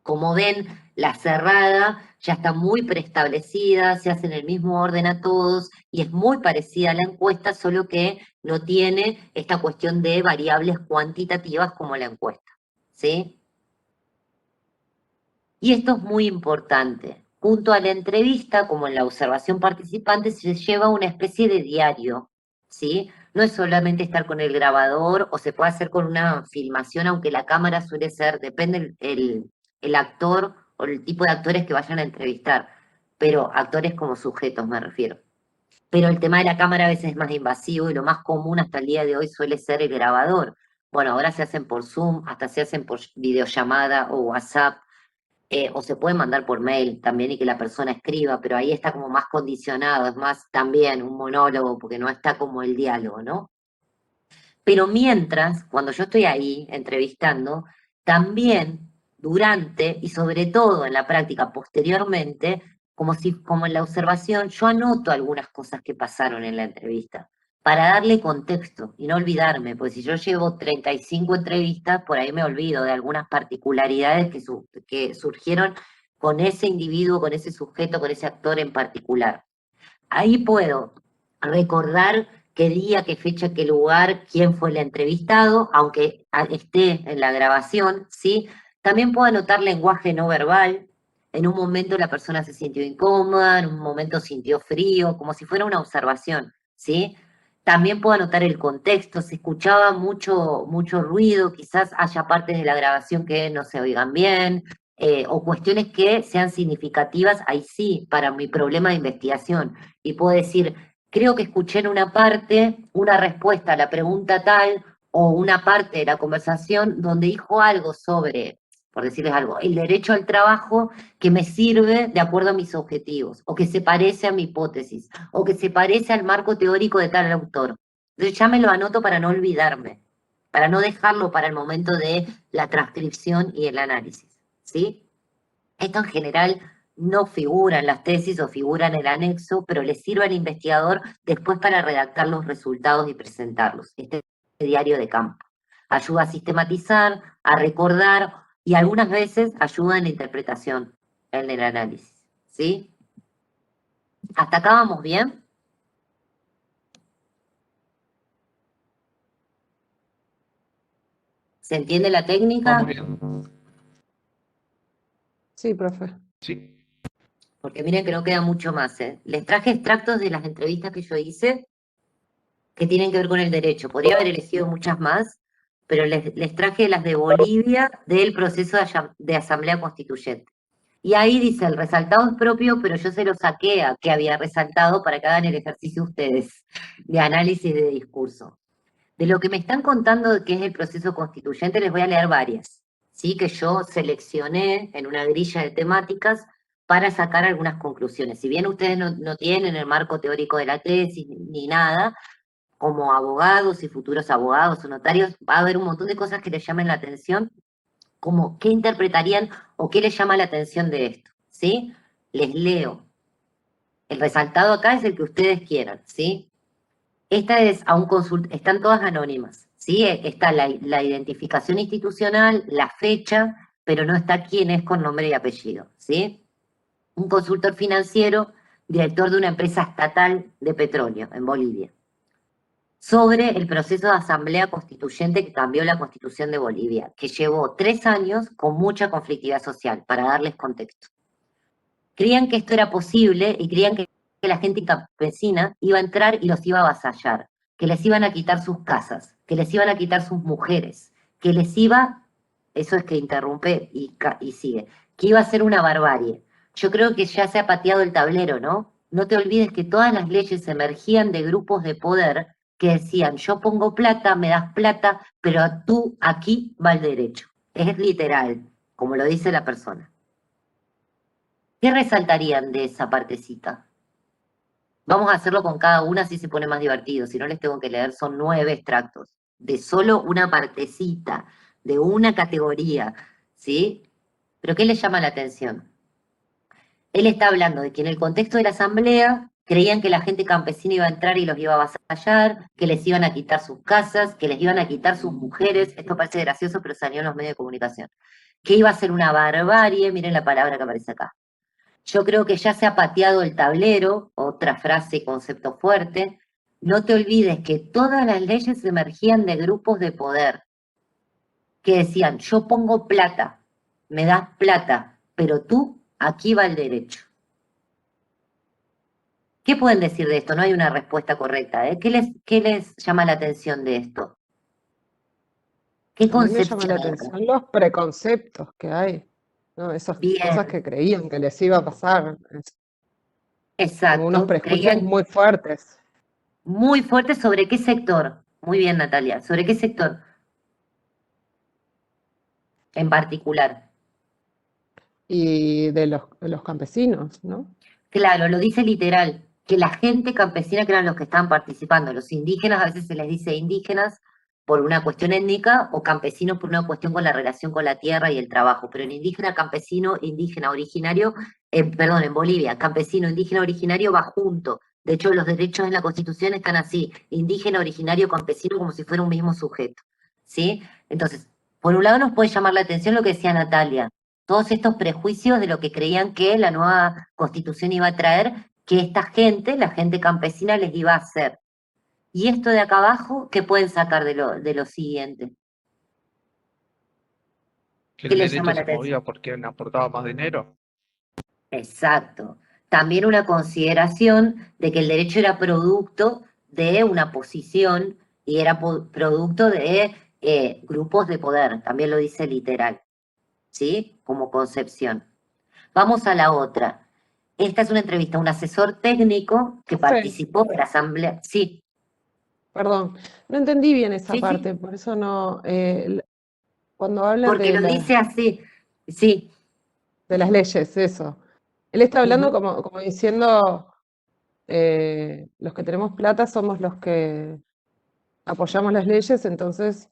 Como ven, la cerrada ya está muy preestablecida, se hace en el mismo orden a todos y es muy parecida a la encuesta, solo que no tiene esta cuestión de variables cuantitativas como la encuesta. ¿Sí? Y esto es muy importante. Junto a la entrevista, como en la observación participante, se lleva una especie de diario, ¿sí? No es solamente estar con el grabador o se puede hacer con una filmación, aunque la cámara suele ser, depende el actor o el tipo de actores que vayan a entrevistar, pero actores como sujetos me refiero. Pero el tema de la cámara a veces es más invasivo y lo más común hasta el día de hoy suele ser el grabador. Bueno, ahora se hacen por Zoom, hasta se hacen por videollamada o WhatsApp, o se puede mandar por mail también y que la persona escriba, pero ahí está como más condicionado, es más también un monólogo, porque no está como el diálogo, ¿no? Pero mientras, cuando yo estoy ahí entrevistando, también durante y sobre todo en la práctica posteriormente, como en la observación, yo anoto algunas cosas que pasaron en la entrevista para darle contexto y no olvidarme, porque si yo llevo 35 entrevistas, por ahí me olvido de algunas particularidades que surgieron con ese individuo, con ese sujeto, con ese actor en particular. Ahí puedo recordar qué día, qué fecha, qué lugar, quién fue el entrevistado, aunque esté en la grabación, ¿sí? También puedo anotar lenguaje no verbal. En un momento la persona se sintió incómoda, en un momento sintió frío, como si fuera una observación, ¿sí? También puedo anotar el contexto, se escuchaba mucho ruido, quizás haya partes de la grabación que no se oigan bien, o cuestiones que sean significativas, ahí sí, para mi problema de investigación. Y puedo decir, creo que escuché en una parte una respuesta a la pregunta tal o una parte de la conversación donde dijo algo sobre, por decirles algo, el derecho al trabajo que me sirve de acuerdo a mis objetivos, o que se parece a mi hipótesis, o que se parece al marco teórico de tal autor. Entonces ya me lo anoto para no olvidarme, para no dejarlo para el momento de la transcripción y el análisis, ¿sí? Esto en general no figura en las tesis o figura en el anexo, pero le sirve al investigador después para redactar los resultados y presentarlos. Este diario de campo. Ayuda a sistematizar, a recordar y algunas veces ayuda en la interpretación, en el análisis. ¿Sí? ¿Hasta acá vamos bien? ¿Se entiende la técnica? Vamos bien. Sí, profe. Sí. Porque miren que no queda mucho más. Les traje extractos de las entrevistas que yo hice que tienen que ver con el derecho. Podría haber elegido muchas más, pero les traje las de Bolivia del proceso de asamblea constituyente. Y ahí dice, el resaltado es propio, pero yo se lo saqué a que había resaltado para que hagan el ejercicio ustedes de análisis de discurso. De lo que me están contando de qué es el proceso constituyente, les voy a leer varias, ¿sí? Que yo seleccioné en una grilla de temáticas para sacar algunas conclusiones. Si bien ustedes no tienen el marco teórico de la tesis ni nada, como abogados y futuros abogados o notarios, va a haber un montón de cosas que les llamen la atención, como qué interpretarían o qué les llama la atención de esto, ¿sí? Les leo. El resaltado acá es el que ustedes quieran, ¿sí? Esta es a un están todas anónimas, ¿sí? Está la identificación institucional, la fecha, pero no está quién es con nombre y apellido, ¿sí? Un consultor financiero, director de una empresa estatal de petróleo en Bolivia, sobre el proceso de asamblea constituyente que cambió la constitución de Bolivia, que llevó 3 años con mucha conflictividad social, para darles contexto. Creían que esto era posible y creían que la gente campesina iba a entrar y los iba a avasallar, que les iban a quitar sus casas, que les iban a quitar sus mujeres, que les iba, eso es que interrumpe y sigue, que iba a ser una barbarie. Yo creo que ya se ha pateado el tablero, ¿no? No te olvides que todas las leyes emergían de grupos de poder que decían, yo pongo plata, me das plata, pero tú aquí va el derecho. Es literal, como lo dice la persona. ¿Qué resaltarían de esa partecita? Vamos a hacerlo con cada una, así se pone más divertido. Si no les tengo que leer, son 9 extractos de solo una partecita, de una categoría, ¿sí? ¿Pero qué les llama la atención? Él está hablando de que en el contexto de la asamblea creían que la gente campesina iba a entrar y los iba a avasallar, que les iban a quitar sus casas, que les iban a quitar sus mujeres. Esto parece gracioso, pero salió en los medios de comunicación. Que iba a ser una barbarie, miren la palabra que aparece acá. Yo creo que ya se ha pateado el tablero, otra frase y concepto fuerte. No te olvides que todas las leyes emergían de grupos de poder que decían, yo pongo plata, me das plata, pero tú, aquí va el derecho. ¿Qué pueden decir de esto? No hay una respuesta correcta, ¿eh? ¿Qué les llama la atención de esto? ¿Qué A mí me llama la concepción? atención los preconceptos que hay, ¿no? Esas cosas Bien, que creían que les iba a pasar, como unos exacto. prejuicios Creían muy fuertes. muy fuerte sobre qué sector. Muy bien, Natalia. ¿Sobre qué sector? en particular. Y de los campesinos, ¿no? Claro, lo dice literal, que la gente campesina, que eran los que estaban participando, los indígenas, a veces se les dice indígenas por una cuestión étnica o campesinos por una cuestión con la relación con la tierra y el trabajo, pero en indígena, campesino, indígena, originario, perdón, en Bolivia, campesino, indígena, originario va junto. De hecho, los derechos en la Constitución están así, indígena, originario, campesino, como si fuera un mismo sujeto, ¿sí? Entonces, por un lado nos puede llamar la atención lo que decía Natalia, todos estos prejuicios de lo que creían que la nueva Constitución iba a traer, que esta gente, la gente campesina, les iba a hacer. Y esto de acá abajo, ¿qué pueden sacar de lo siguiente? Que ¿Qué el les llama derecho la se atención? movía porque aportaba más dinero. Exacto. También una consideración de que el derecho era producto de una posición y era producto de grupos de poder, también lo dice literal, ¿sí? Como concepción. Vamos a la otra. Esta es una entrevista a un asesor técnico que Profe, participó de la asamblea. Sí, perdón, no entendí bien esa sí, sí, parte, por eso no, cuando hablan porque lo dice así. Sí, de las leyes, eso. Él está hablando ujú. como diciendo, los que tenemos plata somos los que apoyamos las leyes, entonces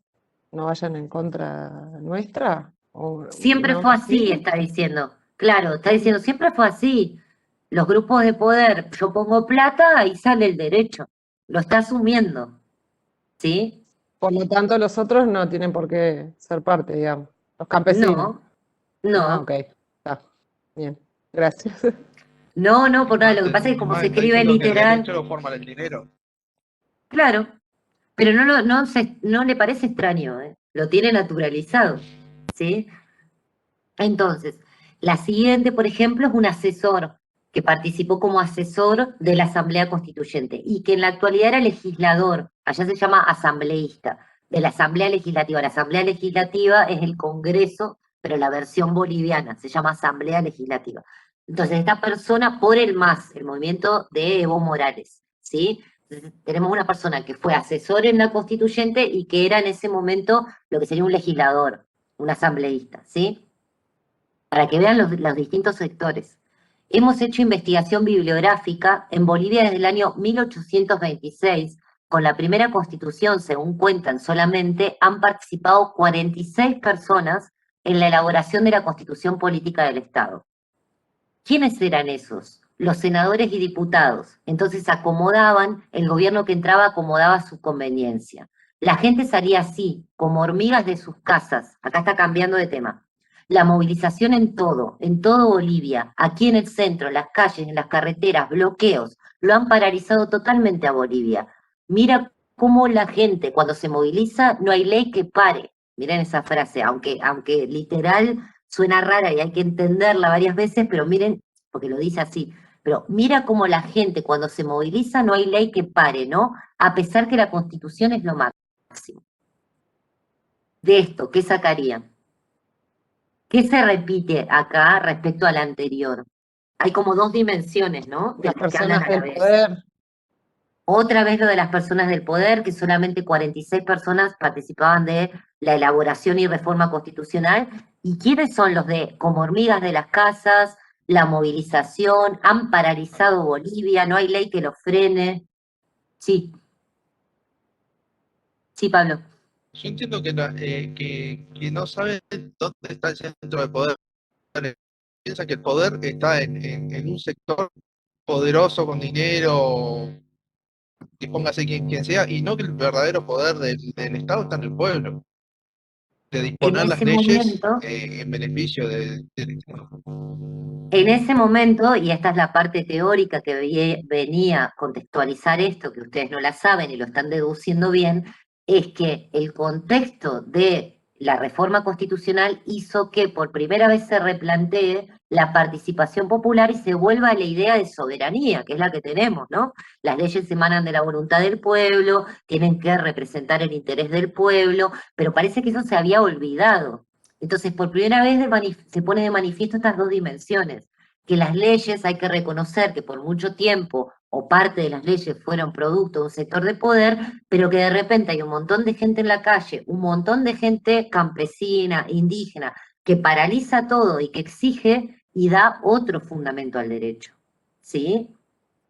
no vayan en contra nuestra, o Siempre una fue onda así, así. está diciendo. Claro, está diciendo, siempre fue así. Los grupos de poder, yo pongo plata, ahí sale el derecho. Lo está asumiendo, ¿sí? Por lo tanto, los otros no tienen por qué ser parte, digamos, los campesinos. No, Ah, no, ok, está bien, gracias. no, no, por nada. Más, Lo que pasa es que como más se está escribe diciendo que el literal, derecho lo forma el dinero. claro, pero no le parece extraño, ¿eh? Lo tiene naturalizado, ¿sí? Entonces, la siguiente, por ejemplo, es un asesor que participó como asesor de la Asamblea Constituyente y que en la actualidad era legislador, allá se llama asambleísta, de la Asamblea Legislativa. La Asamblea Legislativa es el Congreso, pero la versión boliviana, se llama Asamblea Legislativa. Entonces, esta persona por el MAS, el movimiento de Evo Morales, ¿sí? Entonces, tenemos una persona que fue asesor en la Constituyente y que era en ese momento lo que sería un legislador, un asambleísta, ¿sí? Para que vean los distintos sectores. Hemos hecho investigación bibliográfica en Bolivia desde el año 1826. Con la primera constitución, según cuentan solamente, han participado 46 personas en la elaboración de la constitución política del Estado. ¿Quiénes eran esos? Los senadores y diputados. Entonces acomodaban, el gobierno que entraba acomodaba a su conveniencia. La gente salía así, como hormigas de sus casas. Acá está cambiando de tema. La movilización en todo Bolivia, aquí en el centro, en las calles, en las carreteras, bloqueos, lo han paralizado totalmente a Bolivia. Mira cómo la gente cuando se moviliza no hay ley que pare. Miren esa frase, aunque literal suena rara y hay que entenderla varias veces, pero miren, porque lo dice así, pero mira cómo la gente cuando se moviliza no hay ley que pare, ¿no? A pesar que la Constitución es lo máximo. De esto, ¿qué sacarían? ¿Qué se repite acá respecto a la anterior? Hay como dos dimensiones, ¿no? De Las las que hablan personas a la del vez. poder, Otra vez lo de las personas del poder, que solamente 46 personas participaban de la elaboración y reforma constitucional. ¿Y quiénes son los de como hormigas de las casas, la movilización, han paralizado Bolivia, no hay ley que lo frene? Sí, sí, Pablo. Yo entiendo que no saben dónde está el centro de poder. Piensa que el poder está en un sector poderoso con dinero, que póngase quien sea, y no que el verdadero poder del Estado está en el pueblo, de En disponer las ese leyes momento, en beneficio del en ese momento, y esta es la parte teórica que venía a contextualizar esto, que ustedes no la saben y lo están deduciendo bien, es que el contexto de la reforma constitucional hizo que por primera vez se replantee la participación popular y se vuelva a la idea de soberanía, que es la que tenemos, ¿no? Las leyes emanan de la voluntad del pueblo, tienen que representar el interés del pueblo, pero parece que eso se había olvidado. Entonces, por primera vez se pone de manifiesto estas dos dimensiones, que las leyes hay que reconocer que por mucho tiempo o parte de las leyes fueron producto de un sector de poder, pero que de repente hay un montón de gente en la calle, un montón de gente campesina, indígena, que paraliza todo y que exige y da otro fundamento al derecho, ¿sí?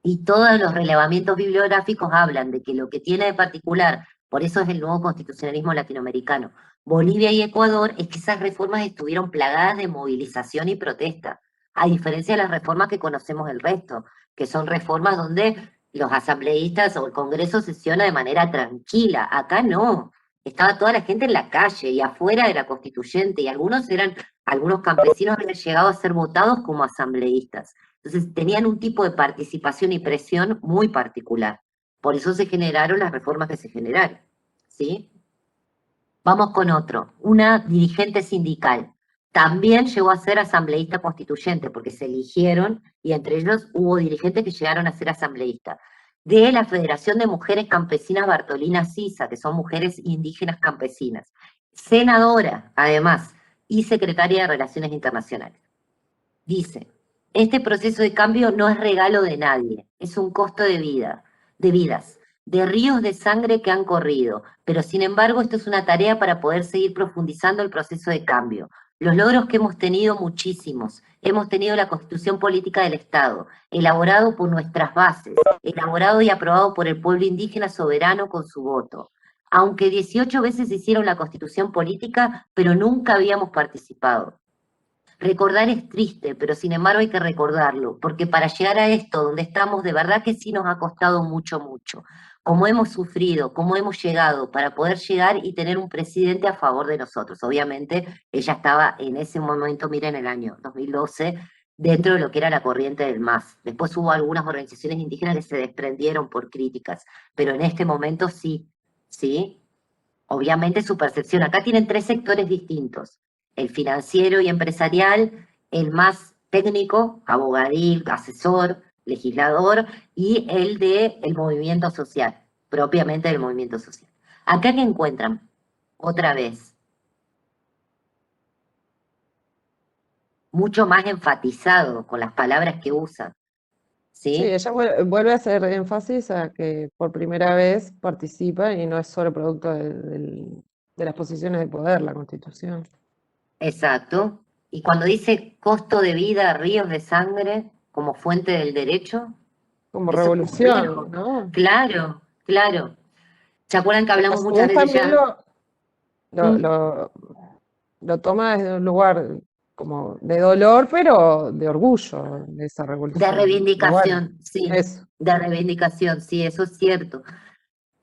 Y todos los relevamientos bibliográficos hablan de que lo que tiene de particular, por eso es el nuevo constitucionalismo latinoamericano, Bolivia y Ecuador, es que esas reformas estuvieron plagadas de movilización y protesta, a diferencia de las reformas que conocemos el resto, que son reformas donde los asambleístas o el Congreso sesiona de manera tranquila. Acá no, estaba toda la gente en la calle y afuera de la constituyente, y algunos campesinos habían llegado a ser votados como asambleístas. Entonces tenían un tipo de participación y presión muy particular. Por eso se generaron las reformas que se generaron, ¿sí? Vamos con otro, una dirigente sindical. También llegó a ser asambleísta constituyente, porque se eligieron, y entre ellos hubo dirigentes que llegaron a ser asambleístas. De la Federación de Mujeres Campesinas Bartolina Sisa, que son mujeres indígenas campesinas. Senadora, además, y secretaria de Relaciones Internacionales. Dice, este proceso de cambio no es regalo de nadie, es un costo de vida, de vidas, de ríos de sangre que han corrido, pero sin embargo esto es una tarea para poder seguir profundizando el proceso de cambio. Los logros que hemos tenido muchísimos, hemos tenido la Constitución Política del Estado, elaborado por nuestras bases, elaborado y aprobado por el pueblo indígena soberano con su voto. Aunque 18 veces hicieron la Constitución Política, pero nunca habíamos participado. Recordar es triste, pero sin embargo hay que recordarlo, porque para llegar a esto donde estamos, de verdad que sí nos ha costado mucho, mucho. Cómo hemos sufrido, cómo hemos llegado para poder llegar y tener un presidente a favor de nosotros. Obviamente, ella estaba en ese momento, miren, en el año 2012, dentro de lo que era la corriente del MAS. Después hubo algunas organizaciones indígenas que se desprendieron por críticas, pero en este momento sí, ¿sí? Obviamente su percepción. Acá tienen tres sectores distintos: el financiero y empresarial, el más técnico, abogadil, asesor, legislador, y el del movimiento social, propiamente del movimiento social. Acá que encuentran, otra vez, mucho más enfatizado con las palabras que usan, Sí, ¿sí? ella vuelve a hacer énfasis a que por primera vez participa y no es solo producto de las posiciones de poder, la Constitución. Exacto. Y cuando dice costo de vida, ríos de sangre como fuente del derecho, Como eso es revolución, complejo. ¿no? Claro, claro. ¿Se acuerdan que Pero a hablamos su muchas vez veces también ya? lo, Mm. lo, lo toma desde un lugar como de dolor, pero de orgullo de esa De revolución. Y bueno, reivindicación, sí. eso. De reivindicación, sí, eso es cierto.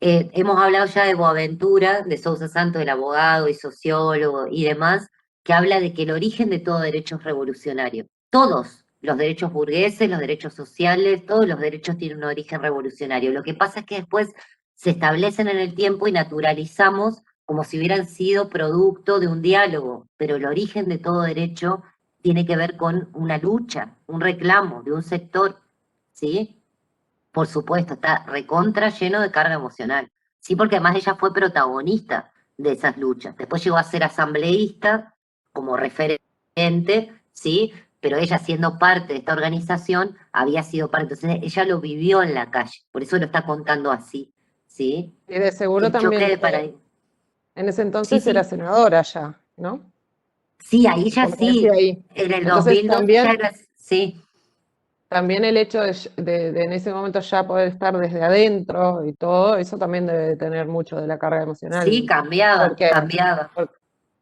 Hemos hablado ya de Boaventura, de Sousa Santos, el abogado y sociólogo y demás, que habla de que el origen de todo derecho es revolucionario. Todos los derechos burgueses, los derechos sociales, todos los derechos tienen un origen revolucionario. Lo que pasa es que después se establecen en el tiempo y naturalizamos como si hubieran sido producto de un diálogo, pero el origen de todo derecho tiene que ver con una lucha, un reclamo de un sector, ¿sí? Por supuesto, está recontra lleno de carga emocional. Sí, porque además ella fue protagonista de esas luchas. Después llegó a ser asambleísta como referente, ¿sí? Pero ella siendo parte de esta organización, había sido parte. Entonces ella lo vivió en la calle. Por eso lo está contando así, ¿sí? Y de seguro El choque también de paradigma. en ese Sí, entonces era sí. senadora ya, ¿no? Sí, ahí ya Por lo que decía sí. ahí. En el Entonces 2012 ya también, era, sí. también el hecho de en ese momento ya poder estar desde adentro y todo, eso también debe de tener mucho de la carga Sí, emocional, cambiaba, porque, cambiaba. por-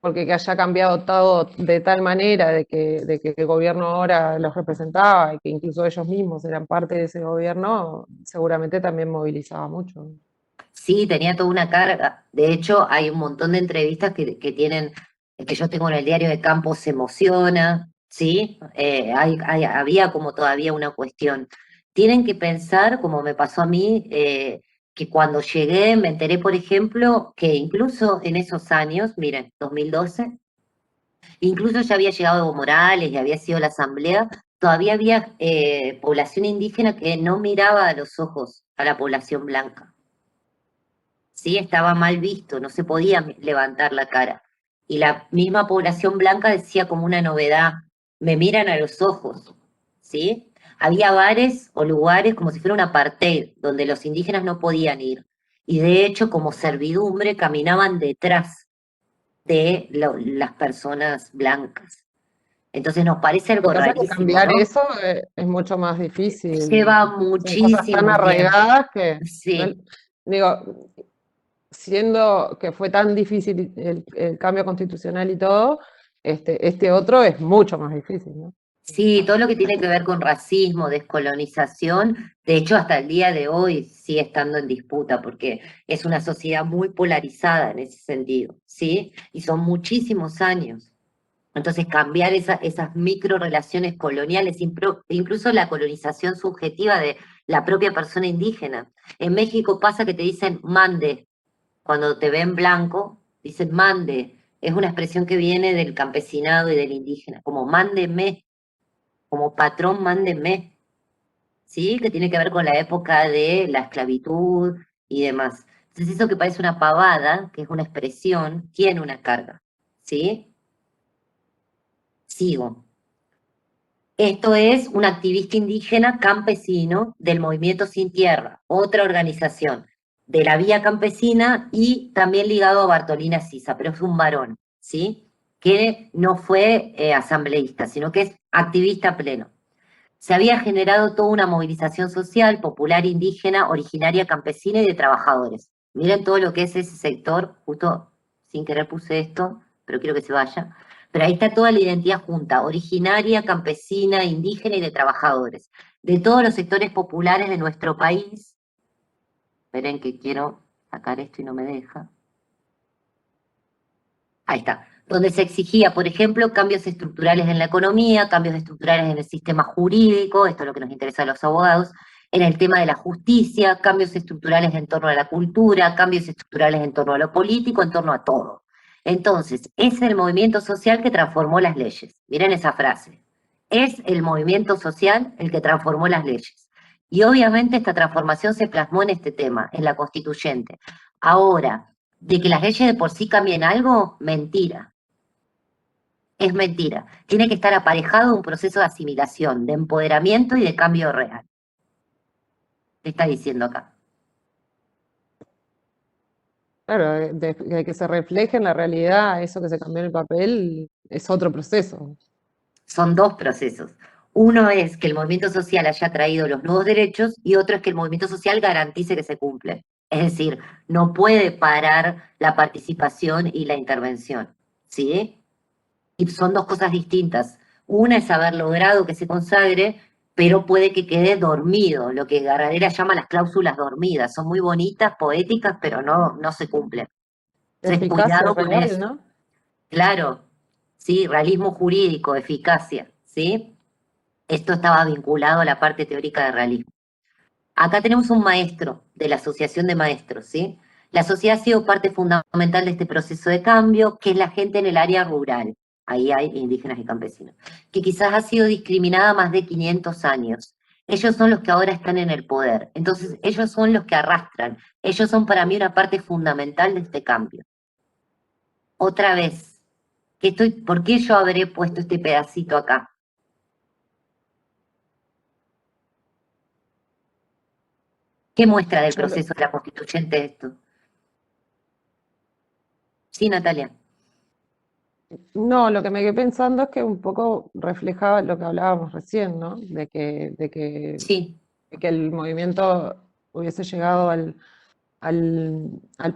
porque que haya cambiado todo de tal manera de que el gobierno ahora los representaba y que incluso ellos mismos eran parte de ese gobierno, seguramente también movilizaba mucho. Sí, tenía toda una carga. De hecho, hay un montón de entrevistas que tienen, que yo tengo en el diario de campo, se emociona, ¿sí? Había como todavía una cuestión. Tienen que pensar, como me pasó a mí, que cuando llegué me enteré, por ejemplo, que incluso en esos años, miren, 2012, incluso ya había llegado Evo Morales y había sido la asamblea, todavía había población indígena que no miraba a los ojos a la población blanca. ¿Sí? Estaba mal visto, no se podía levantar la cara. Y la misma población blanca decía como una novedad, me miran a los ojos, ¿sí? Había bares o lugares como si fuera un apartheid, donde los indígenas no podían ir. Y de hecho, como servidumbre, caminaban detrás de las personas blancas. Entonces nos parece Lo que algo pasa es que rarísimo, cambiar ¿no? eso es mucho más difícil. Lleva Son cosas tan muchísimo tiempo. arraigadas que, Sí, digo, siendo que fue tan difícil el cambio constitucional y todo, este otro es mucho más difícil, ¿no? sí, todo lo que tiene que ver con racismo, descolonización, de hecho hasta el día de hoy sigue estando en disputa porque es una sociedad muy polarizada en ese sentido, ¿sí? Y son muchísimos años. Entonces cambiar esas micro relaciones coloniales, incluso la colonización subjetiva de la propia persona indígena. En México pasa que te dicen mande, cuando te ven blanco, dicen mande. Es una expresión que viene del campesinado y del indígena, como mándeme, como patrón mándeme, ¿sí? Que tiene que ver con la época de la esclavitud y demás. Entonces eso que parece una pavada, que es una expresión, tiene una carga, ¿sí? Sigo. Esto es un activista indígena campesino del Movimiento Sin Tierra, otra organización de la Vía Campesina y también ligado a Bartolina Sisa, pero es un varón, ¿sí? Que no fue asambleísta, sino que es activista pleno. Se había generado toda una movilización social, popular, indígena, originaria, campesina y de trabajadores. Miren todo lo que es ese sector, justo sin querer puse esto, pero quiero que se vaya. Pero ahí está toda la identidad junta, originaria, campesina, indígena y de trabajadores, de todos los sectores populares de nuestro país. Esperen que quiero sacar esto y no me deja. Ahí está. Donde se exigía, por ejemplo, cambios estructurales en la economía, cambios estructurales en el sistema jurídico, esto es lo que nos interesa a los abogados, en el tema de la justicia, cambios estructurales en torno a la cultura, cambios estructurales en torno a lo político, en torno a todo. Entonces, es el movimiento social que transformó las leyes. Miren esa frase. Es el movimiento social el que transformó las leyes. Y obviamente esta transformación se plasmó en este tema, en la constituyente. Ahora, de que las leyes de por sí cambien algo, mentira. Es mentira. Tiene que estar aparejado un proceso de asimilación, de empoderamiento y de cambio real. ¿Qué está diciendo acá? Claro, de que se refleje en la realidad eso que se cambió en el papel es otro proceso. Son dos procesos. Uno es que el movimiento social haya traído los nuevos derechos y otro es que el movimiento social garantice que se cumplen. Es decir, no puede parar la participación y la intervención. ¿Sí? Y son dos cosas distintas. Una es haber logrado que se consagre, pero puede que quede dormido, lo que Garradera llama las cláusulas dormidas. Son muy bonitas, poéticas, pero no se cumplen. Entonces, Eficacia cuidado con real, eso. ¿no? Claro, sí, realismo jurídico, eficacia, ¿sí? Esto estaba vinculado a la parte teórica de realismo. Acá tenemos un maestro de la Asociación de Maestros, ¿sí? La sociedad ha sido parte fundamental de este proceso de cambio, que es la gente en el área rural. Ahí hay indígenas y campesinos, que quizás ha sido discriminada más de 500 años. Ellos son los que ahora están en el poder. Entonces, ellos son los que arrastran. Ellos son para mí una parte fundamental de este cambio. Otra vez, ¿por qué yo habré puesto este pedacito acá? ¿Qué muestra del Yo lo- proceso de la constituyente esto? Sí, Natalia. no, lo que me quedé pensando es que un poco reflejaba lo que hablábamos recién, ¿no? Sí, De que el movimiento hubiese llegado al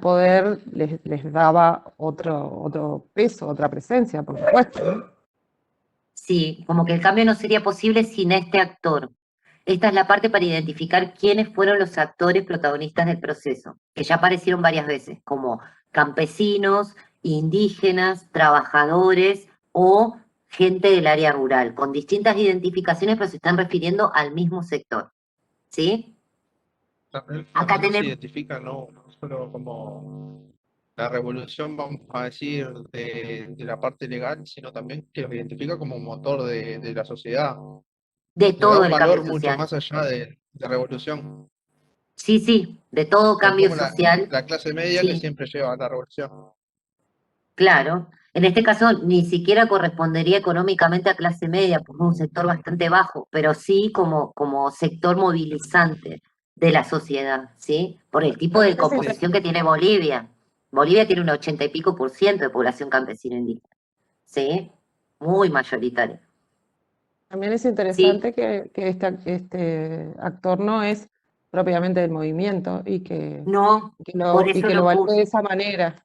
poder, les daba otro peso, otra presencia, por supuesto, ¿no? sí, como que el cambio no sería posible sin este actor. Esta es la parte para identificar quiénes fueron los actores protagonistas del proceso, que ya aparecieron varias veces, como campesinos, indígenas, trabajadores o gente del área rural, con distintas identificaciones, pero se están refiriendo al mismo sector. ¿Sí? Acá También se tenemos, identifica no solo como la revolución, vamos a decir, de la parte legal, sino también que lo identifica como motor de la sociedad. de Le da todo un el cambio valor mucho social. más allá de revolución. Sí, sí, de todo Son cambio como social. la clase media que Sí, siempre lleva a la revolución. claro. En este caso, ni siquiera correspondería económicamente a clase media, porque es un sector bastante bajo, pero sí como sector movilizante de la sociedad, ¿sí? Por el tipo de También es composición que tiene Bolivia. Bolivia tiene un 80 y pico por ciento de población campesina indígena, ¿sí? Muy mayoritaria. También es Sí, interesante que este actor no es propiamente del movimiento y que, no, que por y eso que lo lo valore de puse. esa manera.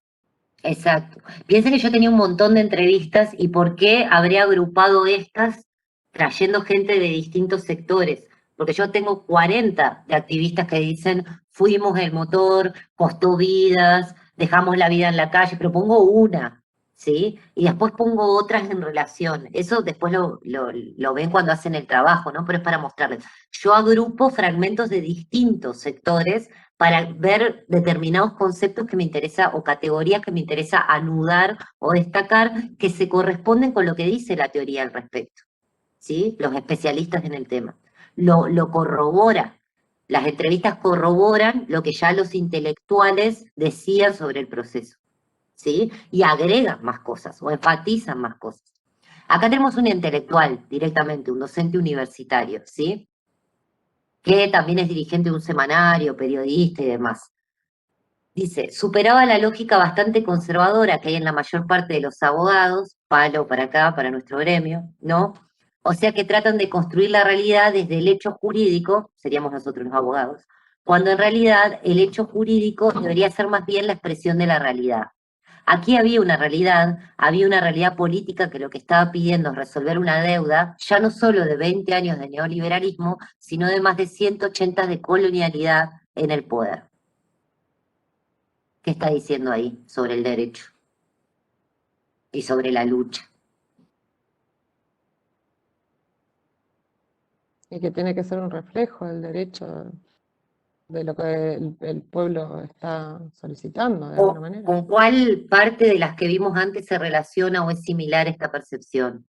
Exacto. Piensa que yo tenía un montón de entrevistas y por qué habría agrupado estas trayendo gente de distintos sectores. Porque yo tengo 40 de activistas que dicen, fuimos el motor, costó vidas, dejamos la vida en la calle, pero pongo una, ¿sí? Y después pongo otras en relación. Eso después lo ven cuando hacen el trabajo, ¿no? Pero es para mostrarles. Yo agrupo fragmentos de distintos sectores para ver determinados conceptos que me interesa o categorías que me interesa anudar o destacar que se corresponden con lo que dice la teoría al respecto, ¿sí? Los especialistas en el tema. Lo corrobora. Las entrevistas corroboran lo que ya los intelectuales decían sobre el proceso, ¿sí? Y agregan más cosas o enfatizan más cosas. Acá tenemos un intelectual directamente, un docente universitario, ¿sí? Que también es dirigente de un semanario, periodista y demás. Dice, superaba la lógica bastante conservadora que hay en la mayor parte de los abogados, palo para acá, para nuestro gremio, ¿no? O sea que tratan de construir la realidad desde el hecho jurídico, seríamos nosotros los abogados, cuando en realidad el hecho jurídico debería ser más bien la expresión de la realidad. Aquí había una realidad política que lo que estaba pidiendo es resolver una deuda, ya no solo de 20 años de neoliberalismo, sino de más de 180 de colonialidad en el poder. ¿Qué está diciendo ahí sobre el derecho y sobre la lucha? Y que tiene que ser un reflejo del derecho de lo que el pueblo está solicitando de alguna ¿O manera. con cuál parte de las que vimos antes se relaciona o es similar esta percepción?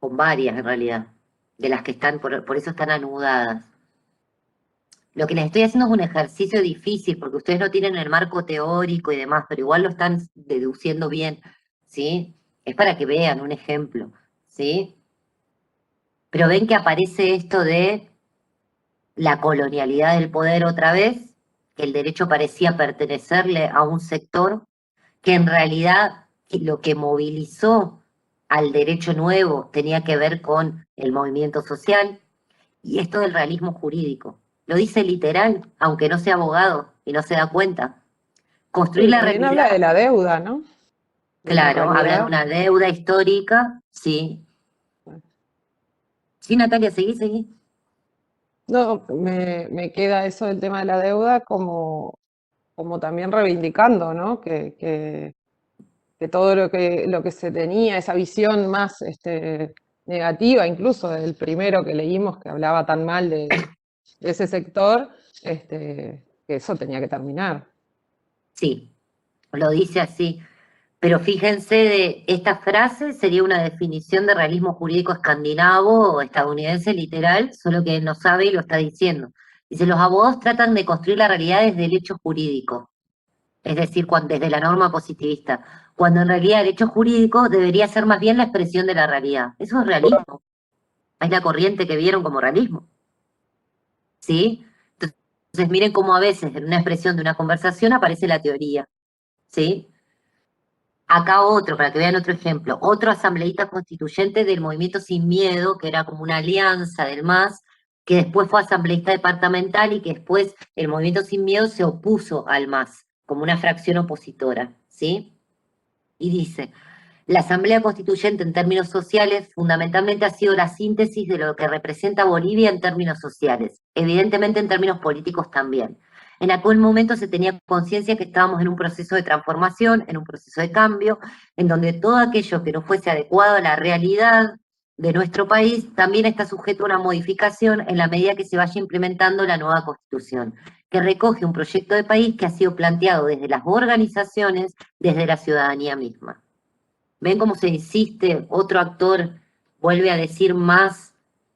Con varias en realidad, de las que están, por eso están anudadas. Lo que les estoy haciendo es un ejercicio difícil, porque ustedes no tienen el marco teórico y demás, pero igual lo están deduciendo bien, ¿sí? Es para que vean un ejemplo, ¿sí? Pero ven que aparece esto de la colonialidad del poder otra vez, que el derecho parecía pertenecerle a un sector, que en realidad lo que movilizó al derecho nuevo tenía que ver con el movimiento social, y esto del realismo jurídico. Lo dice literal, aunque no sea abogado y no se da cuenta. Construir Sí, la también habla de realidad, la deuda, ¿no? De la claro, habla de realidad. una deuda histórica, sí. Sí, Natalia, seguí. No, me queda eso del tema de la deuda como también reivindicando, ¿no? Que todo lo que se tenía, esa visión más negativa, incluso del primero que leímos que hablaba tan mal de ese sector, que eso tenía que terminar. Sí, lo dice así. Pero fíjense, de esta frase sería una definición de realismo jurídico escandinavo o estadounidense literal, solo que él no sabe y lo está diciendo. Dice, los abogados tratan de construir la realidad desde el hecho jurídico, es decir, desde la norma positivista, cuando en realidad el hecho jurídico debería ser más bien la expresión de la realidad. Eso es realismo, es la corriente que vieron como realismo, ¿sí? Entonces miren cómo a veces en una expresión de una conversación aparece la teoría, ¿sí? Acá otro, para que vean otro ejemplo, otro asambleísta constituyente del Movimiento Sin Miedo, que era como una alianza del MAS, que después fue asambleísta departamental y que después el Movimiento Sin Miedo se opuso al MAS, como una fracción opositora, ¿sí? Y dice, la Asamblea Constituyente en términos sociales fundamentalmente ha sido la síntesis de lo que representa Bolivia en términos sociales, evidentemente en términos políticos también. En aquel momento se tenía conciencia que estábamos en un proceso de transformación, en un proceso de cambio, en donde todo aquello que no fuese adecuado a la realidad de nuestro país también está sujeto a una modificación en la medida que se vaya implementando la nueva Constitución, que recoge un proyecto de país que ha sido planteado desde las organizaciones, desde la ciudadanía misma. ¿Ven cómo se insiste? Otro actor vuelve a decir más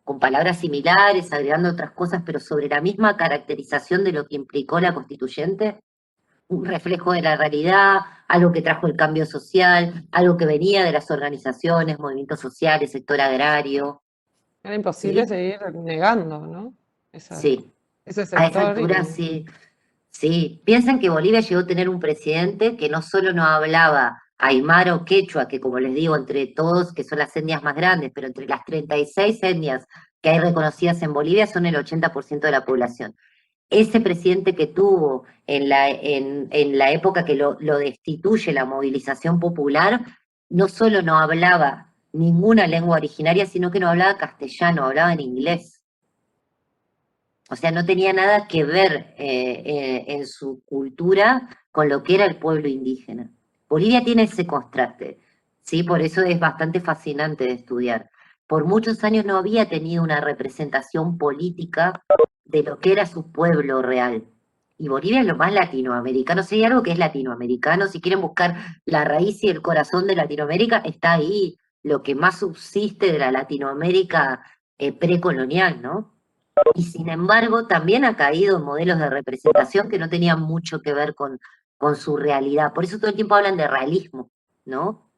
con palabras similares, agregando otras cosas, pero sobre la misma caracterización de lo que implicó la constituyente. un reflejo de la realidad, algo que trajo el cambio social, algo que venía de las organizaciones, movimientos sociales, sector agrario. Era imposible ¿Sí? seguir negando, ¿no? Sí, Ese a esa sector altura sí. Sí, piensen que Bolivia llegó a tener un presidente que no solo no hablaba aymara o quechua, que como les digo, entre todos, que son las etnias más grandes, pero entre las 36 etnias que hay reconocidas en Bolivia son el 80% de la población. Ese presidente que tuvo en la época que lo destituye la movilización popular, no solo no hablaba ninguna lengua originaria, sino que no hablaba castellano, hablaba en inglés. O sea, no tenía nada que ver en su cultura con lo que era el pueblo indígena. Bolivia tiene ese contraste, ¿sí? Por eso es bastante fascinante de estudiar. Por muchos años no había tenido una representación política de lo que era su pueblo real. Y Bolivia es lo más latinoamericano. Si hay algo que es latinoamericano, si quieren buscar la raíz y el corazón de Latinoamérica, está ahí lo que más subsiste de la Latinoamérica precolonial, ¿no? Y sin embargo, también ha caído en modelos de representación que no tenían mucho que ver con su realidad. Por eso todo el tiempo hablan de realismo, ¿no?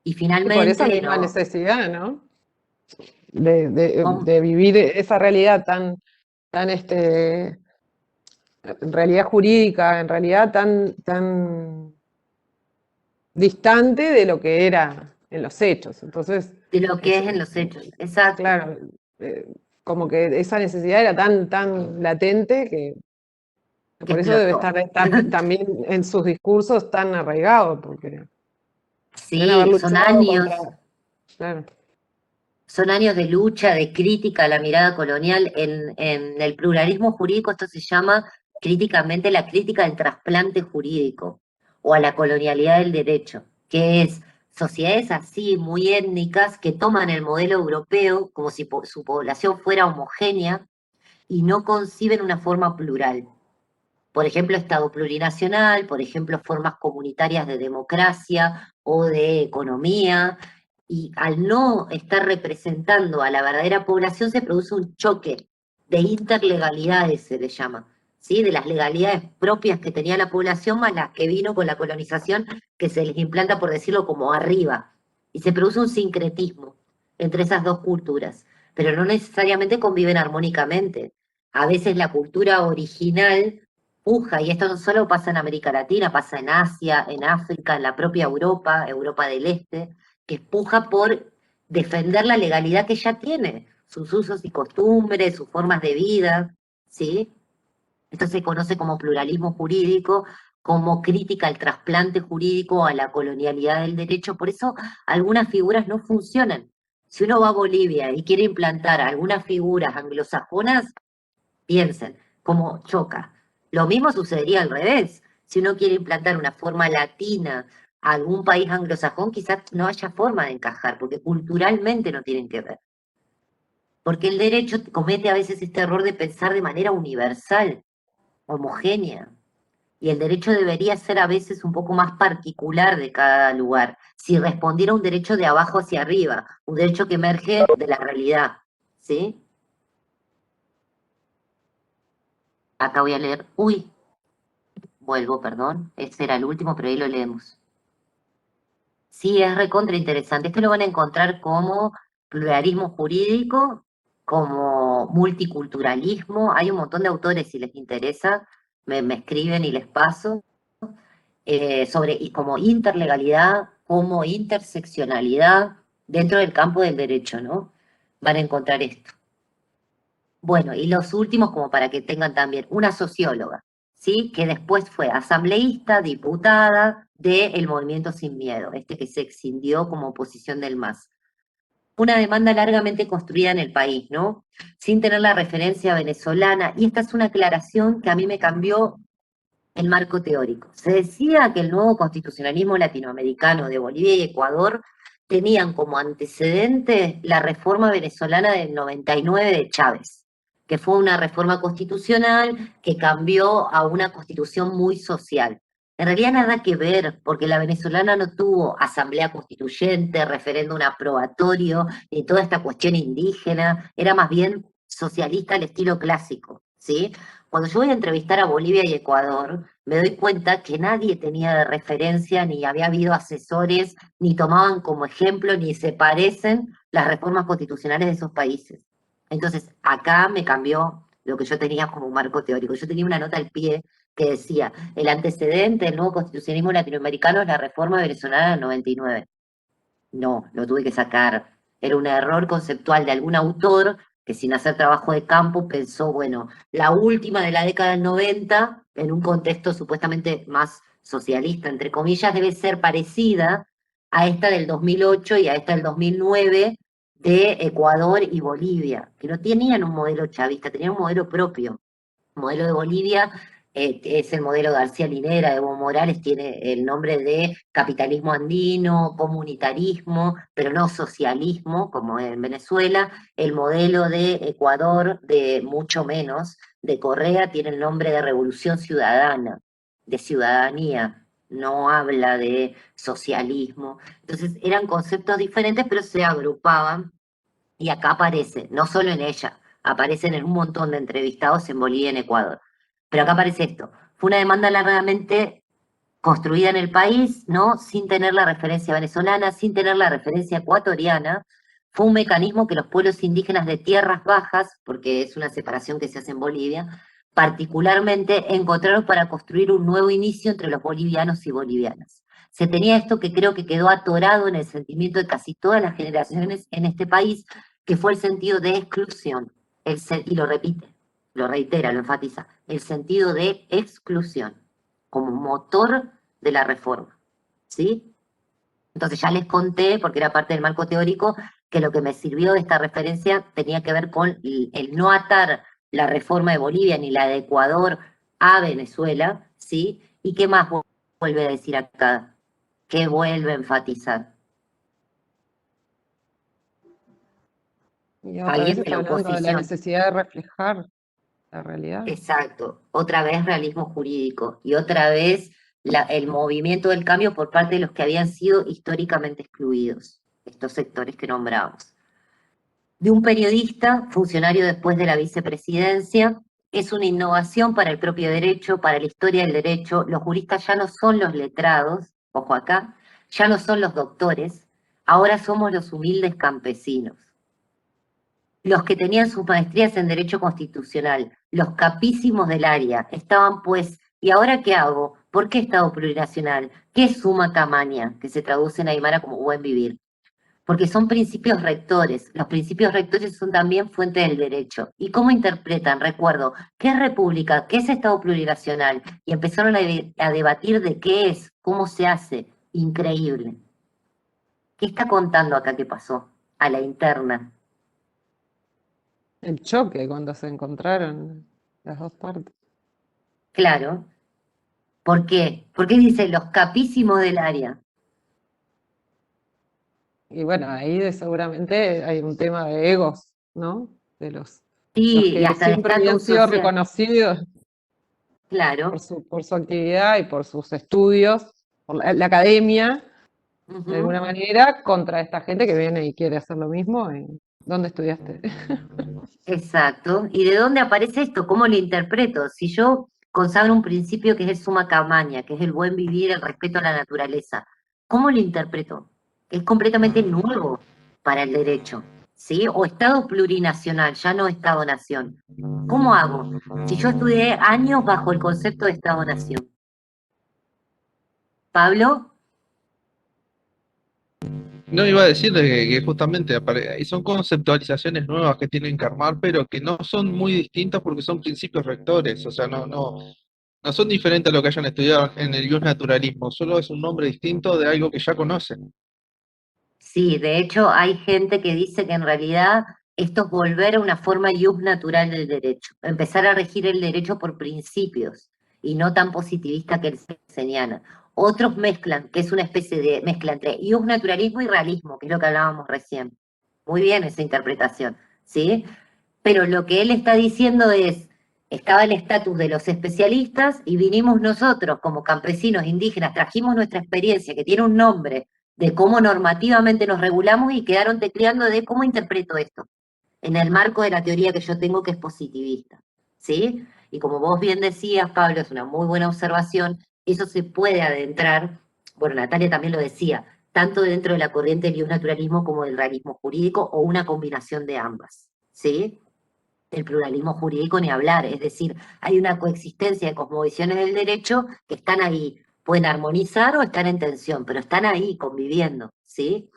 Y y por esa finalmente, misma no, necesidad, ¿no? De, de- con- de vivir esa realidad tan en realidad jurídica, en realidad tan distante de lo que era en los hechos. Entonces, de lo que es, es en los hechos, exacto. claro, eh, como que esa necesidad era tan latente que Que por eso debe explotó. estar también en sus discursos tan arraigado, porque deben haber Sí, luchado contra, claro, son años de lucha, de crítica a la mirada colonial. En el pluralismo jurídico esto se llama críticamente la crítica del trasplante jurídico o a la colonialidad del derecho, que es sociedades así muy étnicas que toman el modelo europeo como si su población fuera homogénea y no conciben una forma plural. Por ejemplo, Estado plurinacional, por ejemplo, formas comunitarias de democracia o de economía, y al no estar representando a la verdadera población se produce un choque de interlegalidades, se le llama, ¿sí? De las legalidades propias que tenía la población más las que vino con la colonización, que se les implanta, por decirlo, como arriba, y se produce un sincretismo entre esas dos culturas, pero no necesariamente conviven armónicamente. A veces la cultura original puja, y esto no solo pasa en América Latina, pasa en Asia, en África, en la propia Europa, Europa del Este, que puja por defender la legalidad que ya tiene, sus usos y costumbres, sus formas de vida, ¿sí? Esto se conoce como pluralismo jurídico, como crítica al trasplante jurídico, a la colonialidad del derecho, por eso algunas figuras no funcionan. Si uno va a Bolivia y quiere implantar algunas figuras anglosajonas, piensen, cómo choca. Lo mismo sucedería al revés. Si uno quiere implantar una forma latina a algún país anglosajón, quizás no haya forma de encajar, porque culturalmente no tienen que ver. Porque el derecho comete a veces este error de pensar de manera universal, homogénea. Y el derecho debería ser a veces un poco más particular de cada lugar. Si respondiera a un derecho de abajo hacia arriba, un derecho que emerge de la realidad. ¿Sí? Acá voy a leer. Uy, vuelvo, perdón. Ese era el último, pero ahí lo leemos. Sí, es recontra interesante. Esto lo van a encontrar como pluralismo jurídico, como multiculturalismo. Hay un montón de autores, si les interesa, me escriben y les paso. Sobre y como interlegalidad, como interseccionalidad dentro del campo del derecho, ¿no? Van a encontrar esto. Bueno, y los últimos, como para que tengan también una socióloga, ¿sí? Que después fue asambleísta, diputada del Movimiento Sin Miedo, este que se excindió como oposición del MAS. Una demanda largamente construida en el país, ¿no? Sin tener la referencia venezolana, y esta es una aclaración que a mí me cambió el marco teórico. Se decía que el nuevo constitucionalismo latinoamericano de Bolivia y Ecuador tenían como antecedente la reforma venezolana del 99 de Chávez, que fue una reforma constitucional que cambió a una constitución muy social. En realidad nada que ver, porque la venezolana no tuvo asamblea constituyente, referéndum aprobatorio, ni toda esta cuestión indígena, era más bien socialista al estilo clásico, ¿sí? Cuando yo voy a entrevistar a Bolivia y Ecuador, me doy cuenta que nadie tenía de referencia, ni había habido asesores, ni tomaban como ejemplo, ni se parecen las reformas constitucionales de esos países. Entonces, acá me cambió lo que yo tenía como marco teórico. Yo tenía una nota al pie que decía, el antecedente del nuevo constitucionalismo latinoamericano es la reforma venezolana del 99. No, lo tuve que sacar. Era un error conceptual de algún autor que sin hacer trabajo de campo pensó, bueno, la última de la década del 90, en un contexto supuestamente más socialista, entre comillas, debe ser parecida a esta del 2008 y a esta del 2009 de Ecuador y Bolivia, que no tenían un modelo chavista, tenían un modelo propio. El modelo de Bolivia es el modelo de García Linera, Evo Morales tiene el nombre de capitalismo andino, comunitarismo, pero no socialismo, como en Venezuela. El modelo de Ecuador, de mucho menos, de Correa, tiene el nombre de revolución ciudadana, de ciudadanía, no habla de socialismo. Entonces eran conceptos diferentes, pero se agrupaban y acá aparece, no solo en ella, aparecen en un montón de entrevistados en Bolivia y en Ecuador. Pero acá aparece esto. Fue una demanda largamente construida en el país, ¿no? Sin tener la referencia venezolana, sin tener la referencia ecuatoriana. Fue un mecanismo que los pueblos indígenas de tierras bajas, porque es una separación que se hace en Bolivia, particularmente encontraron para construir un nuevo inicio entre los bolivianos y bolivianas. Se tenía esto que creo que quedó atorado en el sentimiento de casi todas las generaciones en este país, que fue el sentido de exclusión, y lo repite, lo reitera, lo enfatiza, el sentido de exclusión como motor de la reforma, ¿sí? Entonces ya les conté, porque era parte del marco teórico, que lo que me sirvió de esta referencia tenía que ver con el no atar la reforma de Bolivia ni la de Ecuador a Venezuela, ¿sí? ¿Y qué más vuelve a decir acá? ¿Qué vuelve a enfatizar? Y otra vez Alguien de está la hablando de la oposición. necesidad de reflejar la realidad. Exacto, otra vez realismo jurídico y otra vez el movimiento del cambio por parte de los que habían sido históricamente excluidos, estos sectores que nombramos. De un periodista, funcionario después de la vicepresidencia, es una innovación para el propio derecho, para la historia del derecho. Los juristas ya no son los letrados, ojo acá, ya no son los doctores, ahora somos los humildes campesinos. Los que tenían sus maestrías en Derecho Constitucional, los capísimos del área, estaban pues, ¿y ahora qué hago? ¿Por qué Estado plurinacional? ¿Qué es summa camaña? Que se traduce en aymara como buen vivir. Porque son principios rectores. Los principios rectores son también fuente del derecho. ¿Y cómo interpretan? Recuerdo, ¿qué es república? ¿Qué es Estado plurinacional? Y empezaron a debatir de qué es, cómo se hace. Increíble. ¿Qué está contando acá que pasó? A la interna. El choque cuando se encontraron las dos partes. Claro. ¿Por qué? ¿Por qué dice los capísimos del área? Y bueno, ahí seguramente hay un tema de egos, ¿no? De los Sí, y que hasta de siempre habían estatus sido social. reconocidos Claro. por su actividad y por sus estudios, por la academia, Ujú. de alguna manera, contra esta gente que viene y quiere hacer lo mismo. ¿Dónde estudiaste? Exacto. ¿Y de dónde aparece esto? ¿Cómo lo interpreto? Si yo consagro un principio que es el summa camaña, que es el buen vivir, el respeto a la naturaleza, ¿cómo lo interpreto? Es completamente nuevo para el derecho, ¿sí? O Estado plurinacional, ya no Estado-nación. ¿Cómo hago? Si yo estudié años bajo el concepto de Estado-nación. Pablo, No iba a decirle que justamente y son conceptualizaciones nuevas que tienen que armar, pero que no son muy distintas porque son principios rectores, o sea, no son diferentes a lo que hayan estudiado en el naturalismo, solo es un nombre distinto de algo que ya conocen. sí, de hecho hay gente que dice que en realidad esto es volver a una forma ius natural del derecho, empezar a regir el derecho por principios y no tan positivista que él señala. Otros mezclan, que es una especie de mezcla entre ius naturalismo y realismo, que es lo que hablábamos recién. Muy bien esa interpretación, ¿sí? Pero lo que él está diciendo es, estaba el estatus de los especialistas y vinimos nosotros como campesinos indígenas, trajimos nuestra experiencia que tiene un nombre de cómo normativamente nos regulamos y quedaron tecleando de cómo interpreto esto. en el marco de la teoría que yo tengo que es positivista, ¿sí? Y como vos bien decías, Pablo, es una muy buena observación, eso se puede adentrar, bueno, Natalia también lo decía, tanto dentro de la corriente del naturalismo como del realismo jurídico, o una combinación de ambas, ¿sí? El pluralismo jurídico ni hablar, es decir, hay una coexistencia de cosmovisiones del derecho que están ahí, pueden armonizar o estar en tensión, pero están ahí conviviendo, ¿sí?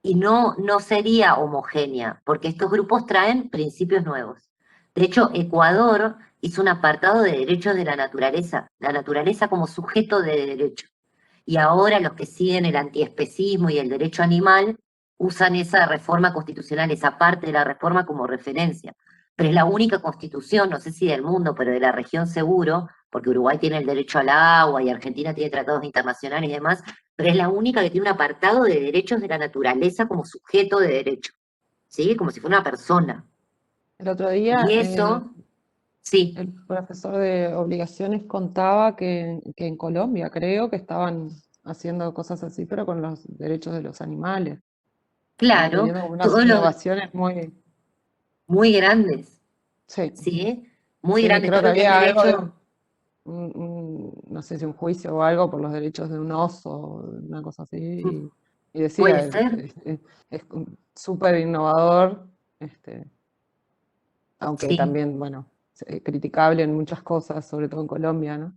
Y no sería homogénea, porque estos grupos traen principios nuevos. De hecho, Ecuador hizo un apartado de derechos de la naturaleza como sujeto de derecho. Y ahora los que siguen el antiespecismo y el derecho animal usan esa reforma constitucional, esa parte de la reforma como referencia. Pero es la única constitución, no sé si del mundo, pero de la región seguro, porque Uruguay tiene el derecho al agua y Argentina tiene tratados internacionales y demás, pero es la única que tiene un apartado de derechos de la naturaleza como sujeto de derecho, ¿sí? Como si fuera una persona. El otro día Y eso, sí, el profesor de obligaciones contaba que en Colombia creo que estaban haciendo cosas así, pero con los derechos de los animales. Estaban claro, teniendo como unas todos los innovaciones muy... muy grandes, Sí, ¿sí? Muy sí, grandes, creo todo que lo que es había algo de, derecho, no sé si un juicio o algo por los derechos de un oso, una cosa así, y decía, puede ser, es súper innovador, aunque sí, también, bueno, criticable en muchas cosas, sobre todo en Colombia, ¿no?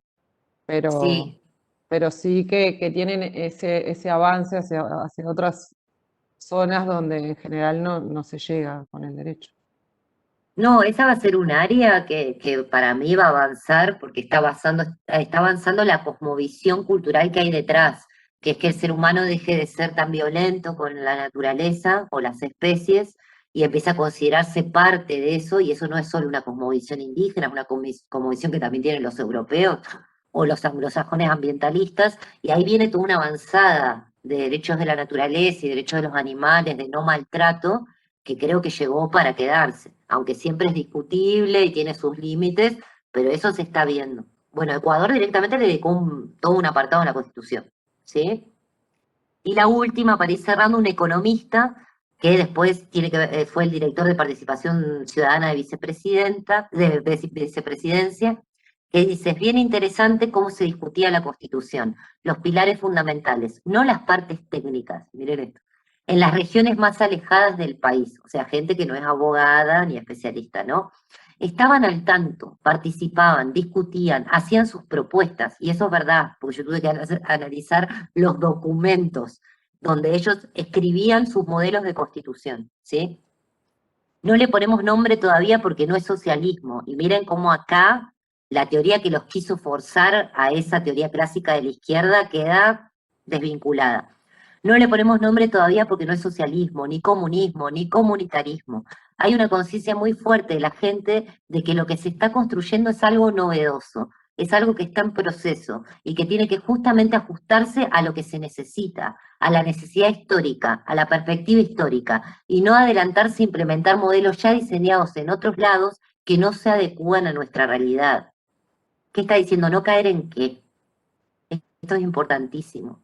Pero, sí. pero sí que tienen ese avance hacia otras zonas donde en general no se llega con el derecho. No, esa va a ser un área que para mí va a avanzar porque está avanzando la cosmovisión cultural que hay detrás, que es que el ser humano deje de ser tan violento con la naturaleza o las especies y empieza a considerarse parte de eso, y eso no es solo una cosmovisión indígena, es una cosmovisión que también tienen los europeos o los anglosajones ambientalistas, y ahí viene toda una avanzada de derechos de la naturaleza y derechos de los animales, de no maltrato, que creo que llegó para quedarse, aunque siempre es discutible y tiene sus límites, pero eso se está viendo. Bueno, Ecuador directamente le dedicó todo un apartado en la Constitución, ¿sí? Y la última, para ir cerrando, un economista que después tiene que fue el director de Participación Ciudadana de Vicepresidenta, de Vicepresidencia, que dice, es bien interesante cómo se discutía la Constitución, los pilares fundamentales, no las partes técnicas, miren esto, en las regiones más alejadas del país, o sea, gente que no es abogada ni especialista, ¿no? Estaban al tanto, participaban, discutían, hacían sus propuestas, y eso es verdad, porque yo tuve que analizar los documentos donde ellos escribían sus modelos de constitución, ¿sí? No le ponemos nombre todavía porque no es socialismo, y miren cómo acá la teoría que los quiso forzar a esa teoría clásica de la izquierda queda desvinculada. No le ponemos nombre todavía porque no es socialismo, ni comunismo, ni comunitarismo. Hay una conciencia muy fuerte de la gente de que lo que se está construyendo es algo novedoso, es algo que está en proceso y que tiene que justamente ajustarse a lo que se necesita, a la necesidad histórica, a la perspectiva histórica, y no adelantarse a implementar modelos ya diseñados en otros lados que no se adecúan a nuestra realidad. ¿Qué está diciendo? ¿No caer en qué? Esto es importantísimo.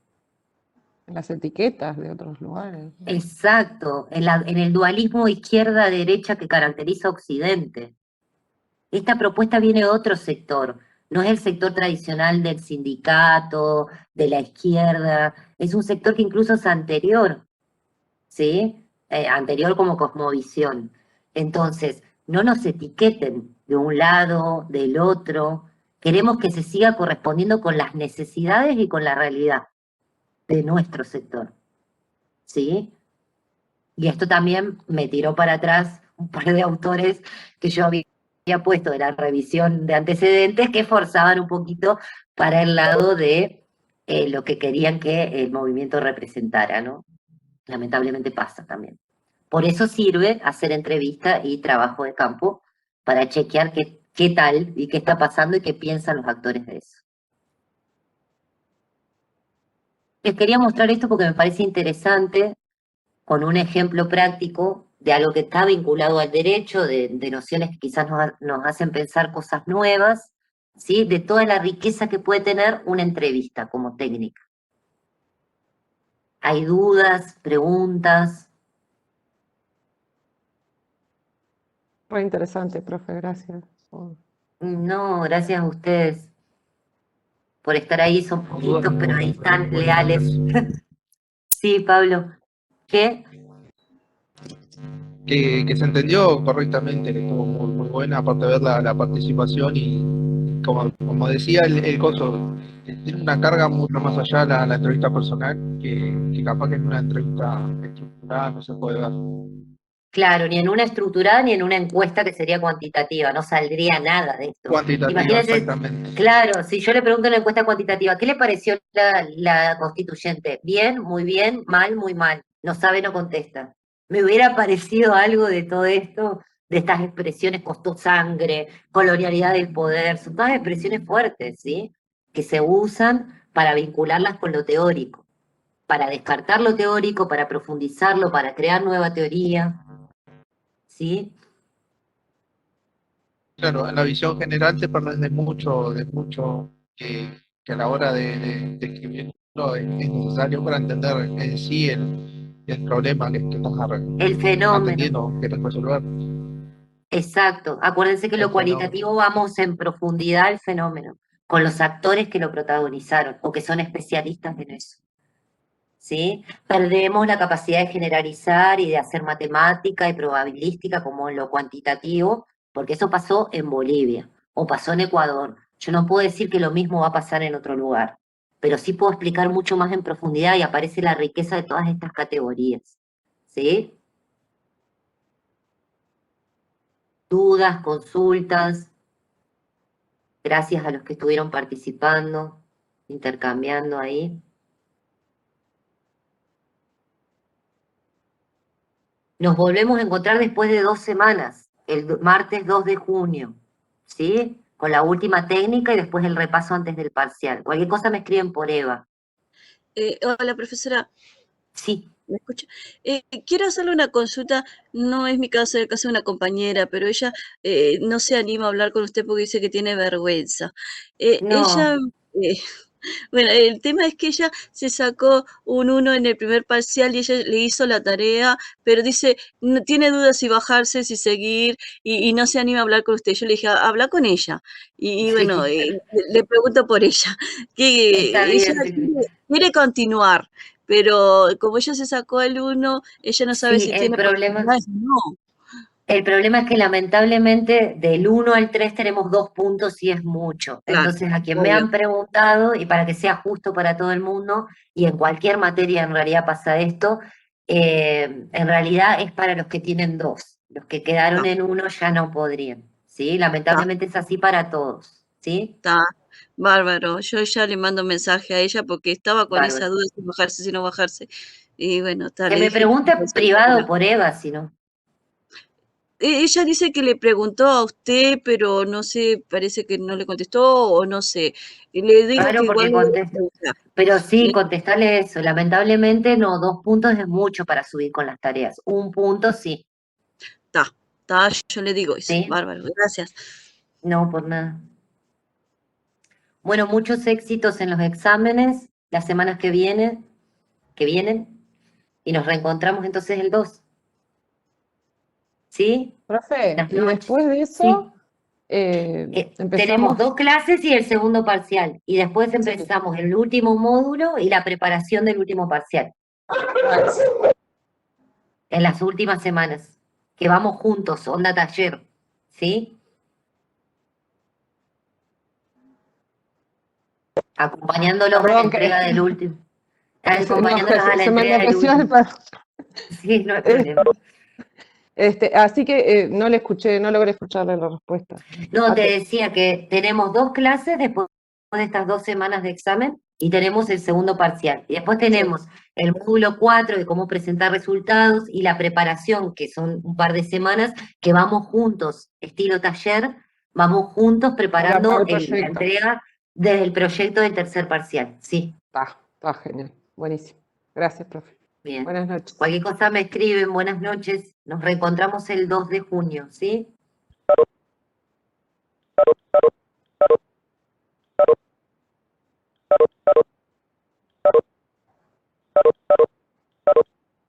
En las etiquetas de otros lugares. Exacto, en el dualismo izquierda-derecha que caracteriza a Occidente. Esta propuesta viene de otro sector, no es el sector tradicional del sindicato, de la izquierda, es un sector que incluso es anterior, ¿sí? Anterior como cosmovisión. Entonces, no nos etiqueten de un lado, del otro, queremos que se siga correspondiendo con las necesidades y con la realidad de nuestro sector, ¿sí? Y esto también me tiró para atrás un par de autores que yo había puesto de la revisión de antecedentes que forzaban un poquito para el lado de lo que querían que el movimiento representara, ¿no? Lamentablemente pasa también. Por eso sirve hacer entrevista y trabajo de campo para chequear qué tal y qué está pasando y qué piensan los actores de eso. Les quería mostrar esto porque me parece interesante con un ejemplo práctico de algo que está vinculado al derecho, de nociones que quizás nos hacen pensar cosas nuevas, ¿sí? De toda la riqueza que puede tener una entrevista como técnica. ¿Hay dudas, preguntas? Muy interesante, profe, gracias. No, gracias a ustedes por estar ahí, son poquitos, pero ahí están leales. Sí, Pablo. ¿Qué? Que se entendió correctamente, que estuvo muy buena, aparte de ver la participación y como decía el coso, tiene una carga mucho más allá la entrevista personal, que capaz que en una entrevista estructurada no se puede ver. Claro, ni en una estructurada ni en una encuesta que sería cuantitativa, no saldría nada de esto. Cuantitativa, Imagínense, exactamente. claro, si yo le pregunto en una encuesta cuantitativa, ¿qué le pareció la constituyente? Bien, muy bien, mal, muy mal. No sabe, no contesta. Me hubiera parecido algo de todo esto, de estas expresiones costó sangre, colonialidad del poder, son todas expresiones fuertes, ¿sí? Que se usan para vincularlas con lo teórico, para descartar lo teórico, para profundizarlo, para crear nueva teoría. ¿Sí? Claro, en la visión general te perdés de mucho que a la hora de escribirlo es necesario para entender en sí el problema que estás El fenómeno, atendiendo, que querés resolver, exacto. Acuérdense que el lo fenómeno. cualitativo vamos en profundidad al fenómeno, con los actores que lo protagonizaron o que son especialistas en eso. ¿Sí? Perdemos la capacidad de generalizar y de hacer matemática y probabilística como en lo cuantitativo, porque eso pasó en Bolivia o pasó en Ecuador. Yo no puedo decir que lo mismo va a pasar en otro lugar, pero sí puedo explicar mucho más en profundidad y aparece la riqueza de todas estas categorías. ¿Sí? Dudas, consultas, gracias a los que estuvieron participando, intercambiando ahí. Nos volvemos a encontrar después de 2 semanas, el martes 2 de junio, ¿sí? Con la última técnica y después el repaso antes del parcial. Cualquier cosa me escriben por Eva. Hola, profesora. Sí, ¿Me escucha? Quiero hacerle una consulta, no es mi caso, es el caso de una compañera, pero ella no se anima a hablar con usted porque dice que tiene vergüenza. Ella, no, bueno, el tema es que ella se sacó un 1 en el primer parcial y ella le hizo la tarea, pero dice, no, tiene dudas si bajarse, si seguir, y no se anima a hablar con usted. Yo le dije, habla con ella. Y bueno, sí, le pregunto por ella, está que ella bien, Silvia. quiere continuar, pero como ella se sacó el 1, ella no sabe Sí, si tiene posibilidades o no. el problema es que lamentablemente del 1 al 3 tenemos 2 puntos y es mucho. Claro, Entonces, a quien me obvio. han preguntado, y para que sea justo para todo el mundo, y en cualquier materia en realidad pasa esto, en realidad es para los que tienen 2. Los que quedaron Está, en 1 ya no podrían, ¿sí? está, Lamentablemente es así para todos, ¿sí? está. Bárbaro. Yo ya le mando mensaje a ella porque estaba con esa Bárbaro. duda si bajarse, si no bajarse. Y bueno, está, Que le me dije que pregunte privado por Eva, si no. ella dice que le preguntó a usted, pero no sé, parece que no le contestó o no sé. Y le digo que Claro, igual porque le voy a contesta. preguntar. Pero sí, Le- contestarle eso. Lamentablemente no, 2 puntos es mucho para subir con las tareas. 1 punto sí, Está, yo le digo eso. ¿sí? Bárbaro, gracias. No, por nada. Bueno, muchos éxitos en los exámenes las semanas que vienen, y nos reencontramos entonces el 2, ¿sí? Profe, Buenas y noches. después de Sí. eso Tenemos empezamos, 2 clases y el segundo parcial, y después sí, empezamos el último módulo y la preparación del último parcial, en las últimas semanas, que vamos juntos, onda taller, ¿sí? Acompañándolos a la perdón entrega que, del último, no, acompañándolos a la se me entrega del enloqueció el último. perro. Sí, no hay Eh, problema. Así que no le escuché, no logré escucharle la respuesta. No, ¿A te qué? decía que tenemos 2 clases después de estas 2 semanas de examen y tenemos el segundo parcial. Y después Sí, tenemos el módulo 4 de cómo presentar resultados y la preparación, que son un par de semanas, que vamos juntos, estilo taller, vamos juntos Para preparando el la proyecto. entrega del proyecto del tercer parcial. Sí, Está genial. Buenísimo. Gracias, profe. bien. Buenas noches. Cualquier cosa me escriben, buenas noches. Nos reencontramos el 2 de junio, ¿sí?